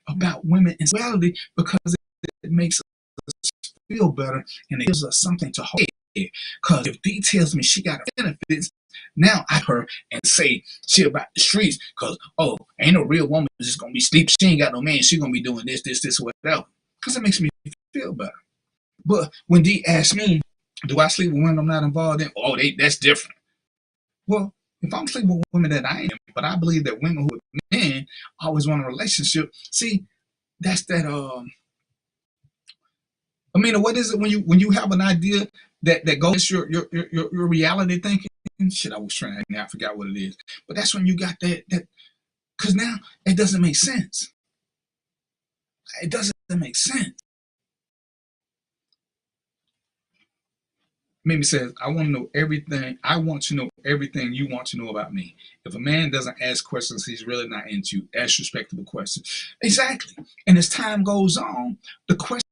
about women in sexuality because it makes us feel better and it gives us something to hold. Because if D tells me she got benefits, Now I her and say shit about the streets because, oh, ain't no real woman just gonna be sleeping. She ain't got no man. She gonna be doing this, whatever. Because it makes me feel better. But when D asks me, do I sleep with women I'm not involved in? Oh, that's different. Well, if I'm sleeping with women that I am, but I believe that women who are men always want a relationship. See, that's that. I mean, what is it when you have an idea that goes your reality thinking? Shit, I was trying. Now I forgot what it is. But that's when you got that because now it doesn't make sense. It doesn't make sense. Mimi says, I want to know everything. I want to know everything you want to know about me. If a man doesn't ask questions, he's really not into you. Ask respectable questions. Exactly. And as time goes on, the questions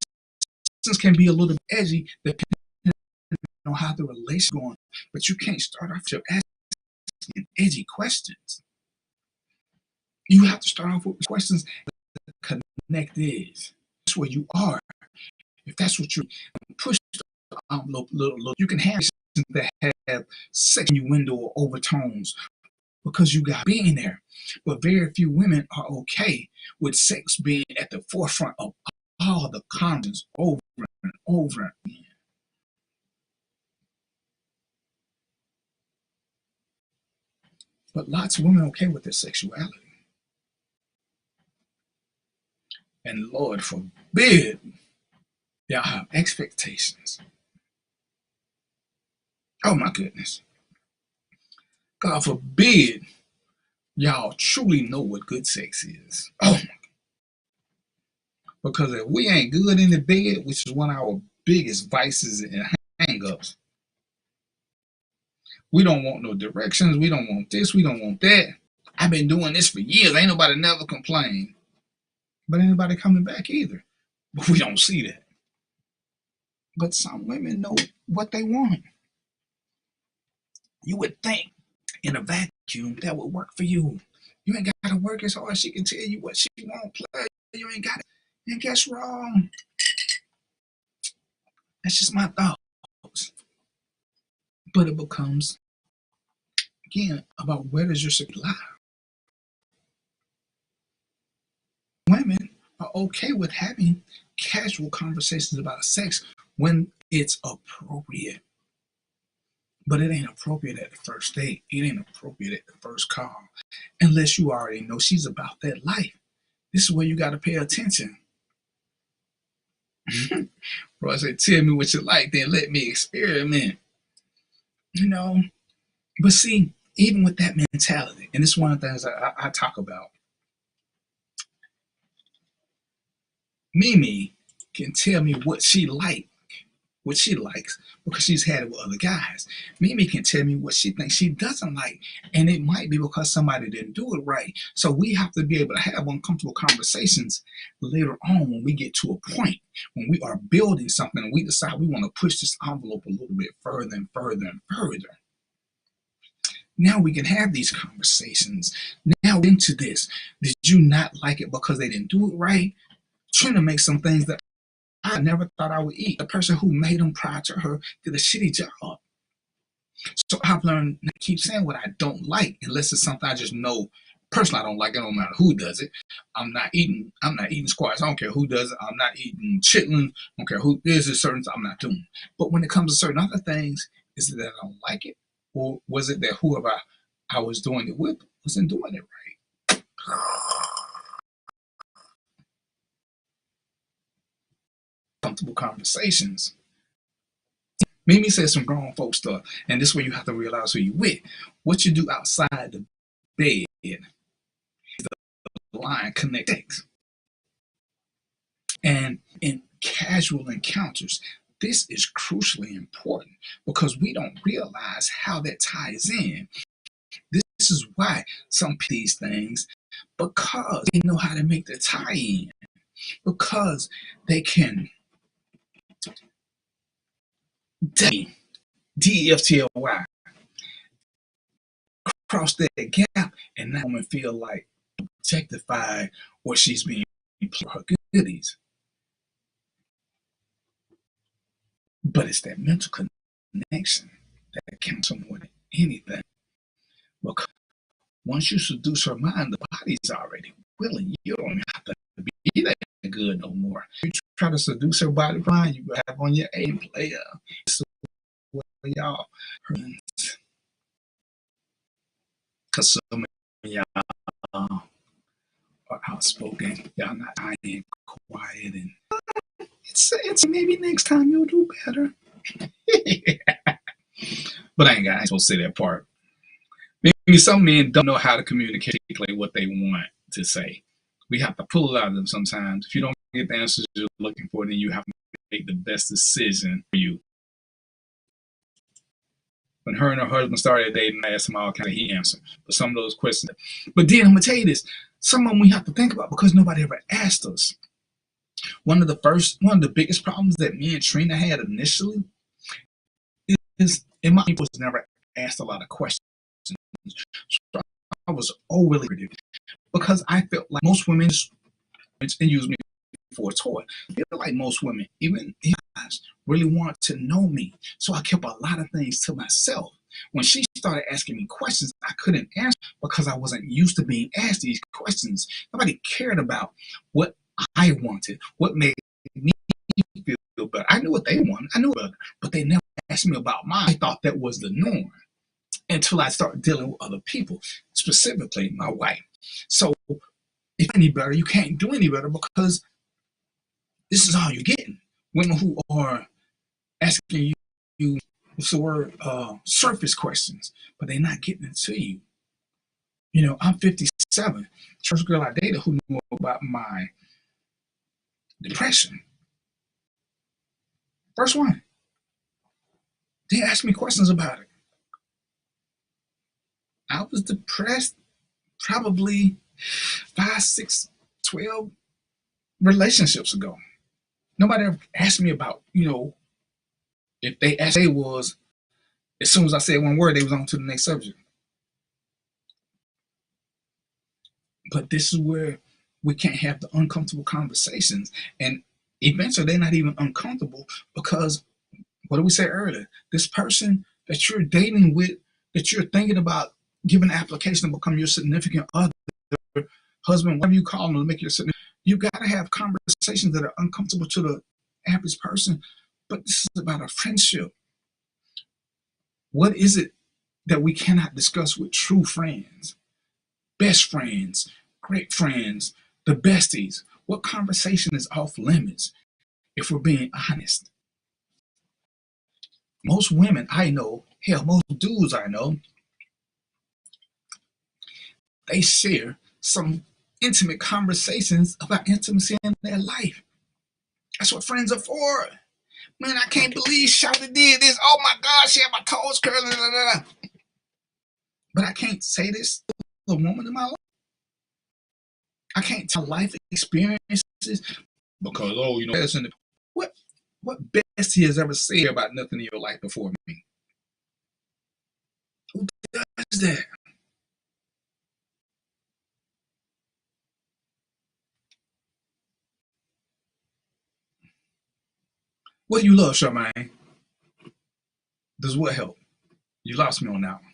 can be a little edgy depending on how the relationship is going. But you can't start off with asking edgy questions. You have to start off with questions that connect is. That's where you are. If that's what you push the envelope a little, you can have that have sexual window or overtones because you got being there. But very few women are okay with sex being at the forefront of all the conversations over and over again. But lots of women are okay with their sexuality. And Lord forbid, y'all have expectations. Oh my goodness. God forbid y'all truly know what good sex is. Oh my God. Because if we ain't good in the bed, which is one of our biggest vices and hang-ups, we don't want no directions. We don't want this. We don't want that. I've been doing this for years. Ain't nobody never complained. But ain't nobody coming back either. But we don't see that. But some women know what they want. You would think in a vacuum that would work for you. You ain't got to work as hard as she can tell you what she wants. Play. You ain't got it. And guess wrong. That's just my thoughts. But it becomes, again, about where does your secret lie? Women are okay with having casual conversations about sex when it's appropriate. But it ain't appropriate at the first date. It ain't appropriate at the first call. Unless you already know she's about that life. This is where you got to pay attention. Bro, I said, tell me what you like, then let me experiment. You know? But see, even with that mentality, and this is one of the things I talk about, Mimi can tell me what she likes, because she's had it with other guys. Mimi can tell me what she thinks she doesn't like, and it might be because somebody didn't do it right. So we have to be able to have uncomfortable conversations later on when we get to a point when we are building something and we decide we want to push this envelope a little bit further and further and further. Now we can have these conversations. Now into this, did you not like it because they didn't do it right? Trying to make some things that I never thought I would eat. The person who made them prior to her did a shitty job. So I've learned to keep saying what I don't like, unless it's something I just know personally I don't like. It don't matter who does it. I'm not eating squash. I don't care who does it. I'm not eating chitlins. I don't care who there's a certain I'm not doing. But when it comes to certain other things, is it that I don't like it? Or was it that whoever I was doing it with wasn't doing it right? Comfortable conversations. Mimi says some grown folk stuff, and this is where you have to realize who you with. What you do outside the bed is the line connects. And in casual encounters, this is crucially important because we don't realize how that ties in. This is why some these things, because they know how to make the tie in, because they can DEFTLY cross that gap and that woman feel like objectified or she's being for her goodies. But it's that mental connection that counts more than anything. Because once you seduce her mind, the body's already willing. You don't have to be that good no more. You try to seduce her body mind, you have on your A player. So y'all, because some of y'all are outspoken. Y'all not being quiet, and it's maybe next time you'll do better. But I ain't supposed to say that part. Maybe some men don't know how to communicate what they want to say. We have to pull it out of them sometimes. If you don't get the answers you're looking for, then you have to make the best decision for you. When her and her husband started dating, I asked him all kind of, he answered. But some of those questions. But then I'm gonna tell you this: some of them we have to think about because nobody ever asked us. One of the biggest problems that me and Trina had initially is, in my people, was never asked a lot of questions. So I was overly critical because I felt like most women and use me for a toy. I feel like most women, even guys, really want to know me. So I kept a lot of things to myself. When she started asking me questions, I couldn't answer because I wasn't used to being asked these questions. Nobody cared about what I wanted, what made me feel better. I knew what they wanted. I knew better, but they never asked me about mine. I thought that was the norm until I started dealing with other people, specifically my wife. So if any better, you can't do any better because this is all you're getting. Women who are asking you what's the word, surface questions, but they're not getting it to you. You know, I'm 57. First girl I dated who knew about my depression. First one. They asked me questions about it. I was depressed probably 5, 6, 12 relationships ago. Nobody ever asked me about, if they asked, they was, as soon as I said one word, they was on to the next subject. But this is where we can't have the uncomfortable conversations. And eventually they're not even uncomfortable because, what did we say earlier? This person that you're dating with, that you're thinking about giving an application to become your significant other, husband, whatever you call them to make your significant, you got to have conversations that are uncomfortable to the average person. But this is about a friendship. What is it that we cannot discuss with true friends, best friends, great friends, the besties? What conversation is off limits if we're being honest? Most women I know, hell, most dudes I know, they share some intimate conversations about intimacy in their life. That's what friends are for. Man, I can't believe Shawty did this. Oh my God, she had my toes curling. Blah, blah, blah. But I can't say this to the woman in my life. I can't tell life experiences because, what bestie has ever said about nothing in your life before me? Who does that? What do you love, Charmaine? Does what help? You lost me on that one.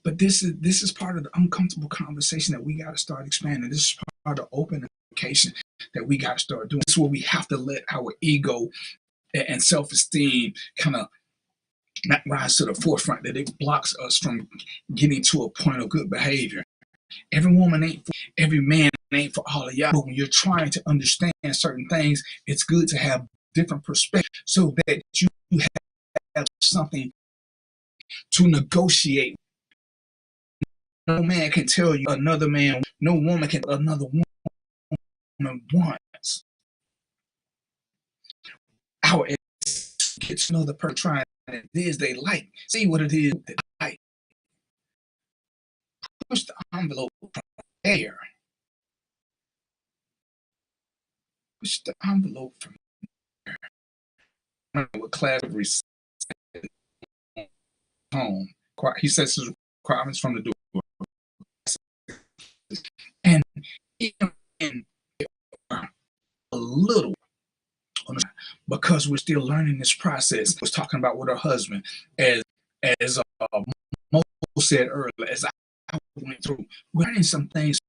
But this is part of the uncomfortable conversation that we got to start expanding. This is part of the open communication that we got to start doing. This is where we have to let our ego and self-esteem kind of not rise to the forefront, that it blocks us from getting to a point of good behavior. Every woman ain't for every man ain't for all of y'all. But when you're trying to understand certain things, it's good to have different perspectives so that you have something to negotiate. No man can tell you another man, no woman can tell another woman wants. Our gets another person trying it is they like. See what it is they like. Push the envelope from there. Push the envelope from there. With class home. He sets his requirements from the door. And even a little, because we're still learning this process. I was talking about with her husband as said earlier, as I went through, we're learning some things,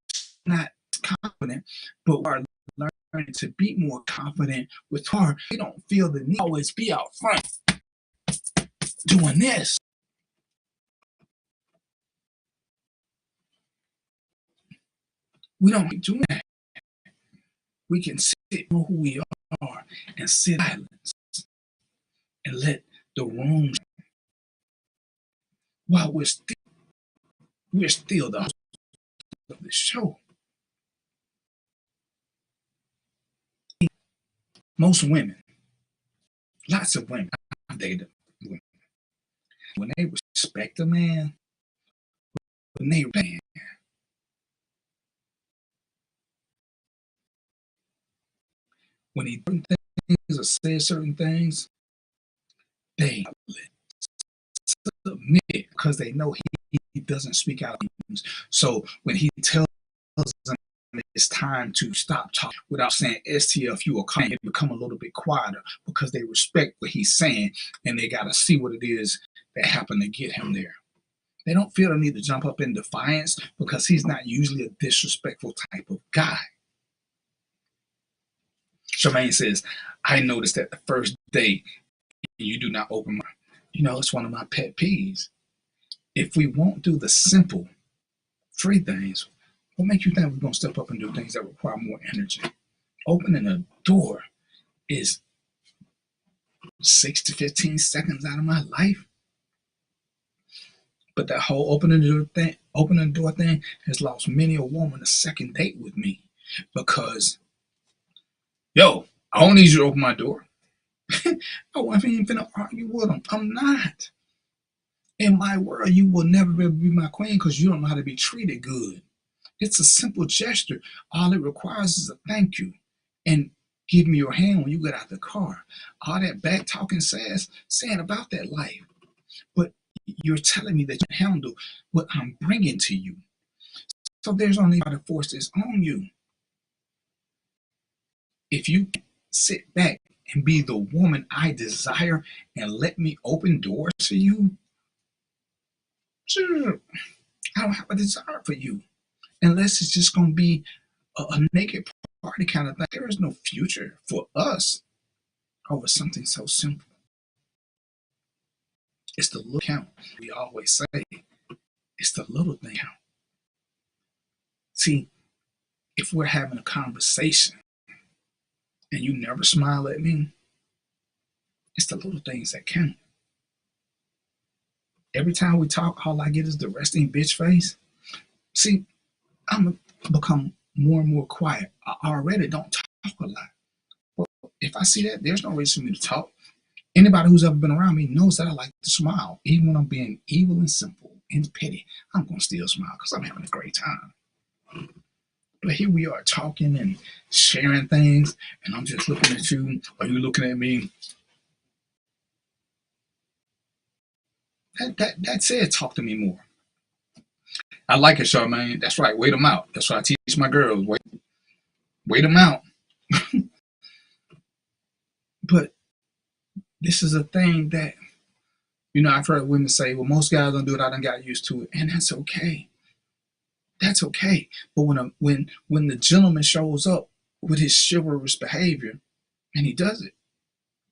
not confident, but we're learning to be more confident with her. We don't feel the need to always be out front doing this. We don't do that. We can sit know who we are and sit in silence and let the room, while we're still the host of the show. Most women, lots of women, I've dated women, when they respect a man, when they man, when he does things or says certain things, they submit because they know he doesn't speak out of things. So when he tells them it's time to stop talking without saying STFU or comment, they become a little bit quieter because they respect what he's saying and they got to see what it is that happened to get him there. They don't feel the need to jump up in defiance because he's not usually a disrespectful type of guy. Charmaine says, I noticed that the first date you do not open my, it's one of my pet peeves. If we won't do the simple, free things, what makes you think we're going to step up and do things that require more energy? Opening a door is 6 to 15 seconds out of my life. But that whole opening the door thing has lost many a woman a second date with me because, yo, I don't need you to open my door. Oh, I ain't finna argue with them. I'm not. In my world, you will never be my queen because you don't know how to be treated good. It's a simple gesture. All it requires is a thank you and give me your hand when you get out the car. All that back talking saying about that life. But you're telling me that you can handle what I'm bringing to you. So there's only how to force this on you. If you sit back and be the woman I desire and let me open doors for you, sure, I don't have a desire for you. Unless it's just going to be a naked party kind of thing. There is no future for us over something so simple. It's the little count. We always say it's the little thing count. See, if we're having a conversation and you never smile at me, it's the little things that count. Every time we talk, all I get is the resting bitch face. See, I'm going to become more and more quiet. I already don't talk a lot. Well, if I see that, there's no reason for me to talk. Anybody who's ever been around me knows that I like to smile. Even when I'm being evil and simple and petty, I'm going to still smile because I'm having a great time. But here we are talking and sharing things, and I'm just looking at you, or you looking at me. That said, talk to me more. I like it, Charmaine. That's right. Wait them out. That's what I teach my girls. Wait them out. But this is a thing that, I've heard women say, well, most guys don't do it. I done got used to it. And that's okay. That's okay. But when the gentleman shows up with his chivalrous behavior and he does it,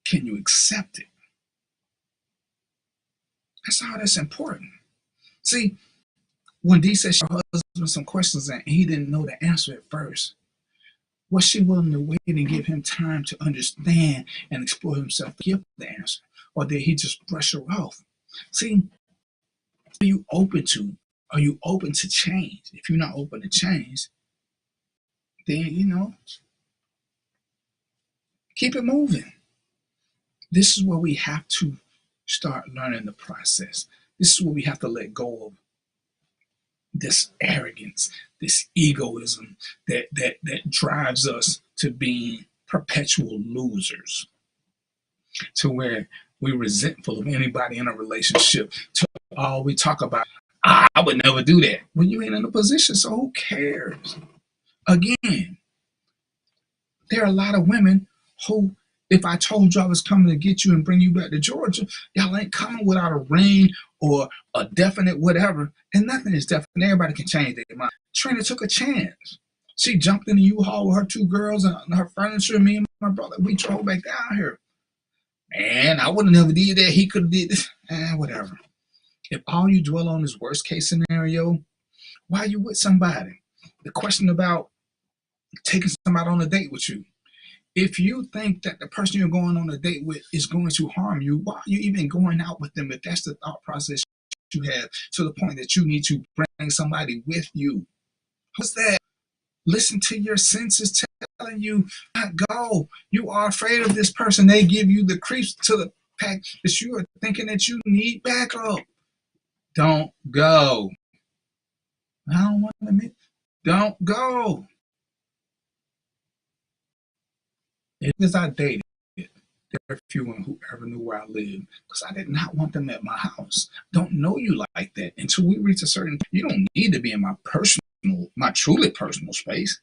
can you accept it? That's all that's important. See, when Dee said she asked her husband some questions and he didn't know the answer at first, was she willing to wait and give him time to understand and explore himself to give the answer? Or did he just brush her off? See, are you open to change? If you're not open to change, then, keep it moving. This is where we have to start learning the process. This is where we have to let go of this arrogance, this egoism that drives us to being perpetual losers, to where we're resentful of anybody in a relationship, to all we talk about, I would never do that. When you ain't in a position, so who cares? Again, there are a lot of women who, if I told you I was coming to get you and bring you back to Georgia, y'all ain't coming without a ring or a definite whatever, and nothing is definite. Everybody can change their mind. Trina took a chance. She jumped in the U-Haul with her 2 girls and her furniture. Me and my brother, we drove back down here. Man, I would have never did that. He could have did this. Whatever. If all you dwell on is worst case scenario, why are you with somebody? The question about taking somebody on a date with you. If you think that the person you're going on a date with is going to harm you, why are you even going out with them if that's the thought process you have to the point that you need to bring somebody with you? What's that? Listen to your senses telling you not go. You are afraid of this person. They give you the creeps to the pack that you are thinking that you need backup. Don't go. I don't want to admit. Don't go. Because I dated, there are few who ever knew where I lived because I did not want them at my house. Don't know you like that until we reach a certain. You don't need to be in my truly personal space.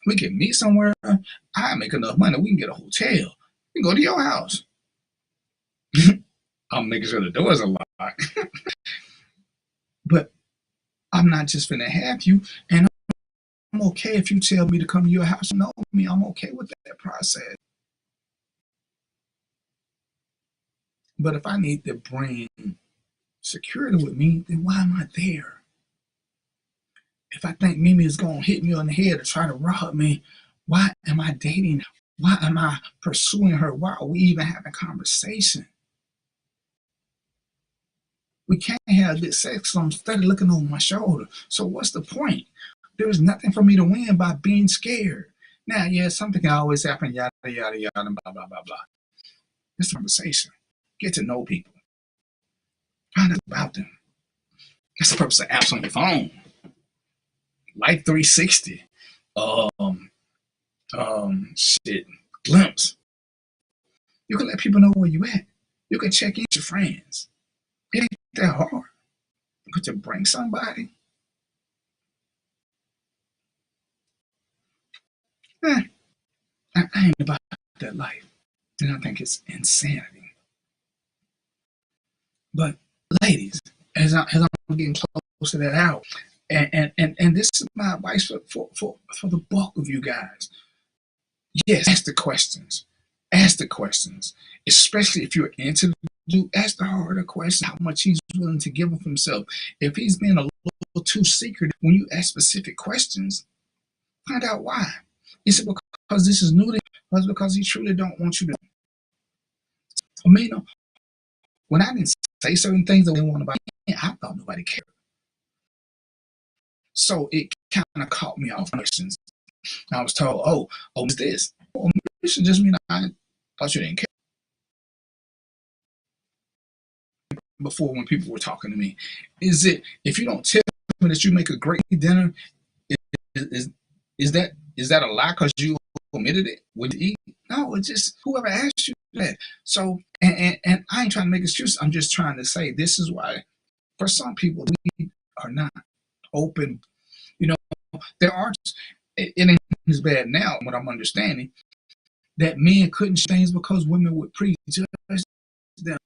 We can meet somewhere. I make enough money. We can get a hotel. We can go to your house. I'm making sure the doors are locked. But I'm not just finna have you, and I'm okay if you tell me to come to your house. You know me, I'm okay with that process. But if I need to bring security with me, then why am I there? If I think Mimi is going to hit me on the head or try to rob me, why am I dating? Why am I pursuing her? Why are we even having conversation? We can't have good sex, so I'm steady looking over my shoulder. So what's the point? There is nothing for me to win by being scared. Now, yeah, something can always happen, yada, yada, yada, and blah, blah, blah, blah. It's a conversation. Get to know people. Find out about them. That's the purpose of apps on your phone. Life 360. Glimpse. You can let people know where you at. You can check in with your friends. It ain't that hard. But to bring somebody, I ain't about that life. And I think it's insanity. But ladies, as I'm getting close to that hour, and this is my advice for the bulk of you guys. Yes, ask the questions. Ask the questions. Especially if you're into the dude, ask the harder questions, how much he's willing to give of himself. If he's being a little too secretive, when you ask specific questions, find out why. Is it because this is new to him, or is it because he truly don't want you to? I mean, when I didn't say certain things that they want about me, I thought nobody cared. So it kind of caught me off questions. I was told, oh, it's this. Oh, it should just mean I thought you didn't care. Before, when people were talking to me, is it if you don't tell me that you make a great dinner, is that a lie because you omitted it? Would you eat? No, it's just whoever asked you that. So, and I ain't trying to make excuses. I'm just trying to say this is why, for some people, we are not open. You know, there are. It ain't as bad now. What I'm understanding, that men couldn't change because women would prejudge them.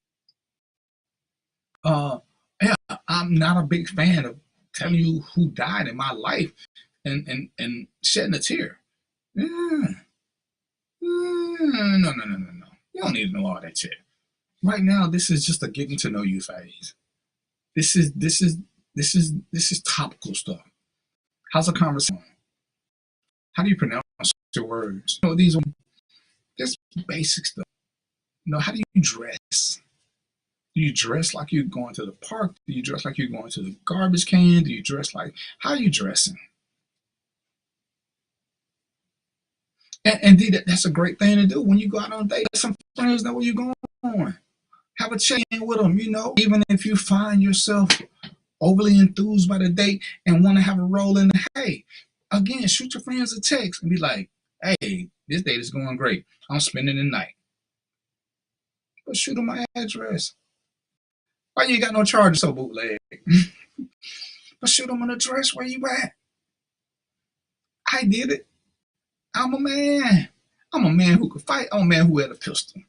Yeah, I'm not a big fan of telling you who died in my life and shedding a tear. No. You don't need to know all that shit. Right now, this is just a getting to know you phase. This is topical stuff. How's a conversation? How do you pronounce your words? You know, these are just basic stuff. You know, how do you dress? Do you dress like you're going to the park? Do you dress like you're going to the garbage can? Do you dress like, how are you dressing? And indeed, that's a great thing to do when you go out on a date. Let some friends know where you're going. Have a check-in with them, you know. Even if you find yourself overly enthused by the date and want to have a role in the, hey, again, shoot your friends a text and be like, hey, this date is going great. I'm spending the night. But shoot them my address. Why you ain't got no charges, so bootleg? But shoot them an address where you at. I did it. I'm a man. I'm a man who could fight. I'm a man who had a pistol.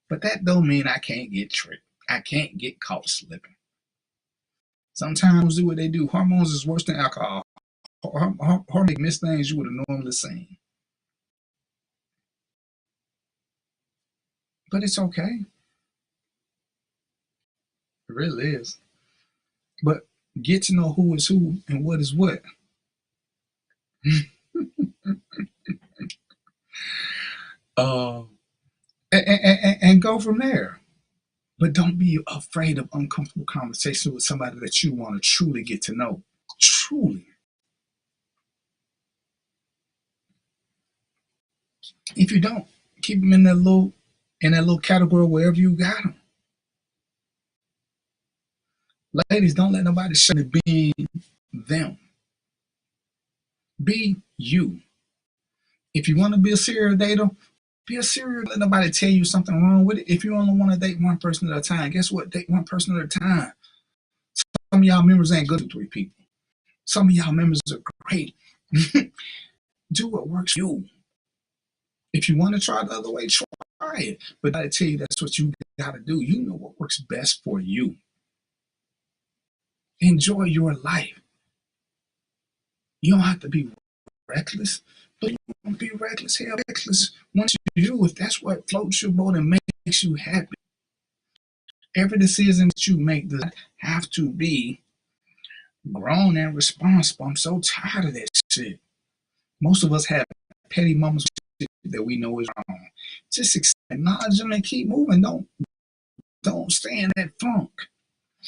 But that don't mean I can't get tricked. I can't get caught slipping. Sometimes do what they do. Hormones is worse than alcohol. Hormones miss things you would have normally seen. But it's okay. It really is. But get to know who is who and what is what. And go from there. But don't be afraid of uncomfortable conversation with somebody that you want to truly get to know. Truly. If you don't, keep them in that little category wherever you got them. Ladies, don't let nobody show you being them. Be you. If you want to be a serial dater, be a serial. Let nobody tell you something wrong with it. If you only want to date one person at a time, guess what? Date one person at a time. Some of y'all members ain't good to 3 people. Some of y'all members are great. Do what works for you. If you want to try the other way, try it. But I tell you, that's what you got to do. You know what works best for you. Enjoy your life. You don't have to be reckless, but you won't be reckless. Hell, reckless once you do, if that's what floats your boat and makes you happy. Every decision that you make does not have to be grown and responsible. I'm so tired of that shit. Most of us have petty moments that we know is wrong. Just acknowledge them and keep moving. Don't stay in that funk.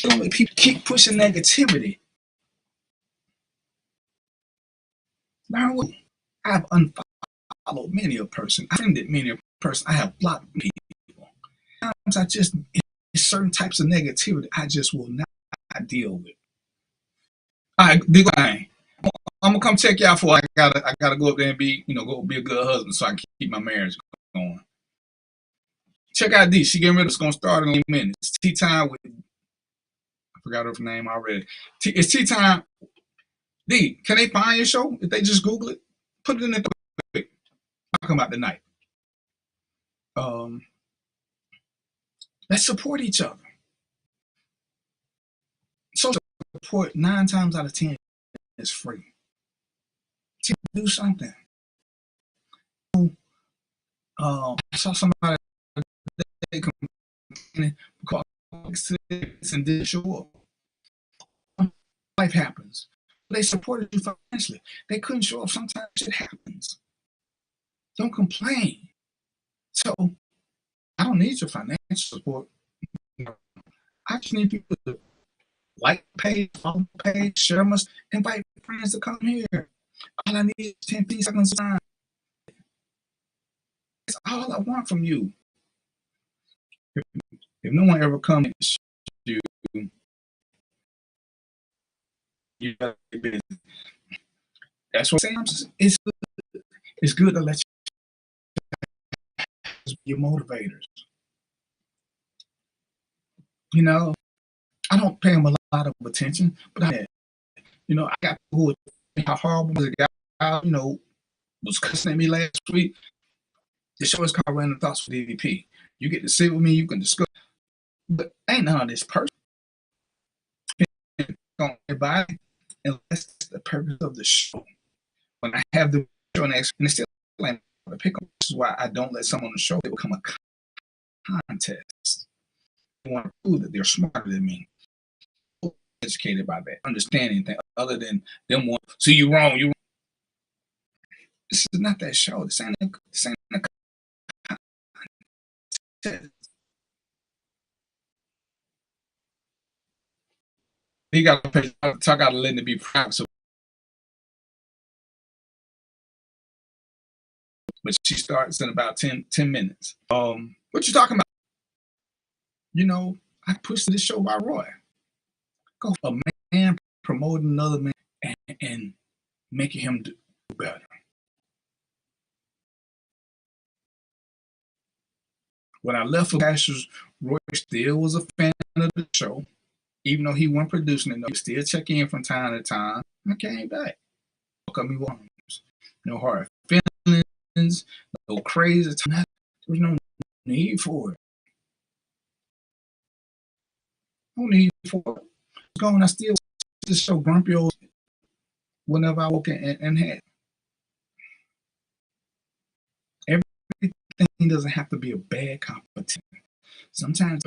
Don't let people keep pushing negativity. Learn what I've unfollowed many a person. I've friended many a person. I have blocked people. Sometimes I just, certain types of negativity I just will not deal with. All right, big line. I'm gonna come check y'all for. I gotta go up there and go be a good husband so I can keep my marriage going. Check out D. She getting ready. It's gonna start in a minutes. Tea time with. I forgot her name already. It's tea time. D. Can they find your show if they just Google it? Put it in there. Talk about the night. Let's support each other. Social support 9 times out of 10 is free. Do something. I saw somebody complaining because and didn't show up. Life happens. They supported you financially. They couldn't show up. Sometimes it happens. Don't complain. So I don't need your financial support. I just need people to like page, follow page, share my, invite friends to come here. All I need is 10 seconds of time. It's all I want from you. If no one ever comes to you gotta be busy. That's what I'm saying. It's good to let you be your motivators. I don't pay them a lot of attention, but I got people who how horrible the guy, was cussing at me last week. The show is called Random Thoughts for DVP. You get to sit with me, you can discuss, but ain't none of this person on everybody unless that's the purpose of the show. When I have the show and it's still like a pick up, this is why I don't let someone on the show become a contest. I want to prove that they're smarter than me. Educated by that, understanding things other than them want. So you wrong. This is not that show. This ain't a contest. He got to talk out of letting it be private. So, but she starts in about 10 minutes. What you talking about? I pushed this show by Roy. Go for a man promoting another man and making him do better. When I left for Pastures, Roy still was a fan of the show. Even though he wasn't producing it, he still check in from time to time. I came back. Welcome me warms. No hard feelings, no crazy time. There was no need for it. No need for it. going, I still just so grumpy old whenever I woke and had. Everything doesn't have to be a bad competition. Sometimes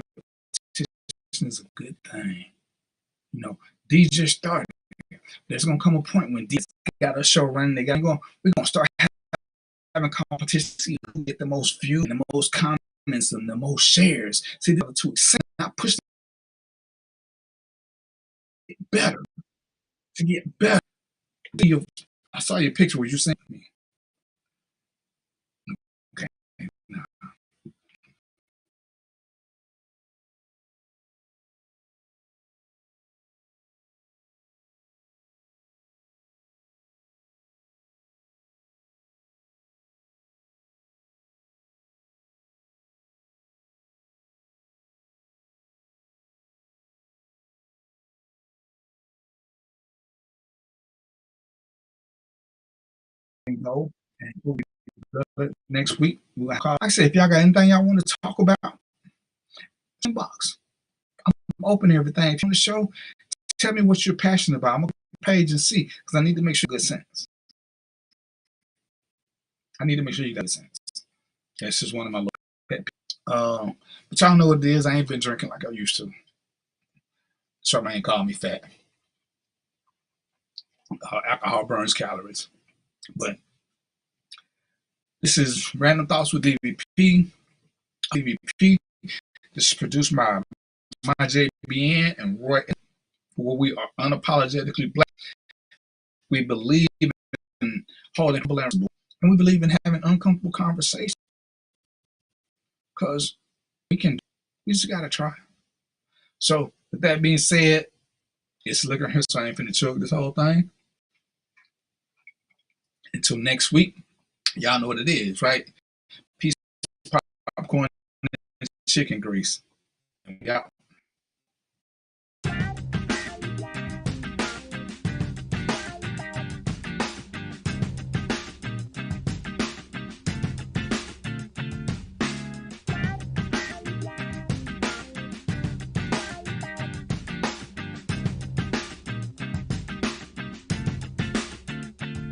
competition is a good thing. You know, these just started. There's gonna come a point when these got a show running. We're gonna start having competition to see who get the most views, and the most comments, and the most shares. See, the other two excited, not push to get better, to get better. I saw your picture. What you sent me? Okay. No. Go and we'll be next week. Like I said, if y'all got anything y'all want to talk about, inbox. I'm open to everything. If you want to show, tell me what you're passionate about. I'm gonna page and see, because I need to make sure you got sense. I need to make sure you got sense. That's just one of my little pet peeves. But y'all know what it is. I ain't been drinking like I used to. Charmaine called me fat. Alcohol burns calories. But this is Random Thoughts with DVP. DVP. This is produced by my JBN and Roy, where we are unapologetically black. We believe in holding people accountable, and we believe in having uncomfortable conversations. Because we just gotta try. So with that being said, it's liquor here, so I ain't finna choke this whole thing. Until next week, y'all know what it is, right? Peace, popcorn, and chicken grease. Yeah.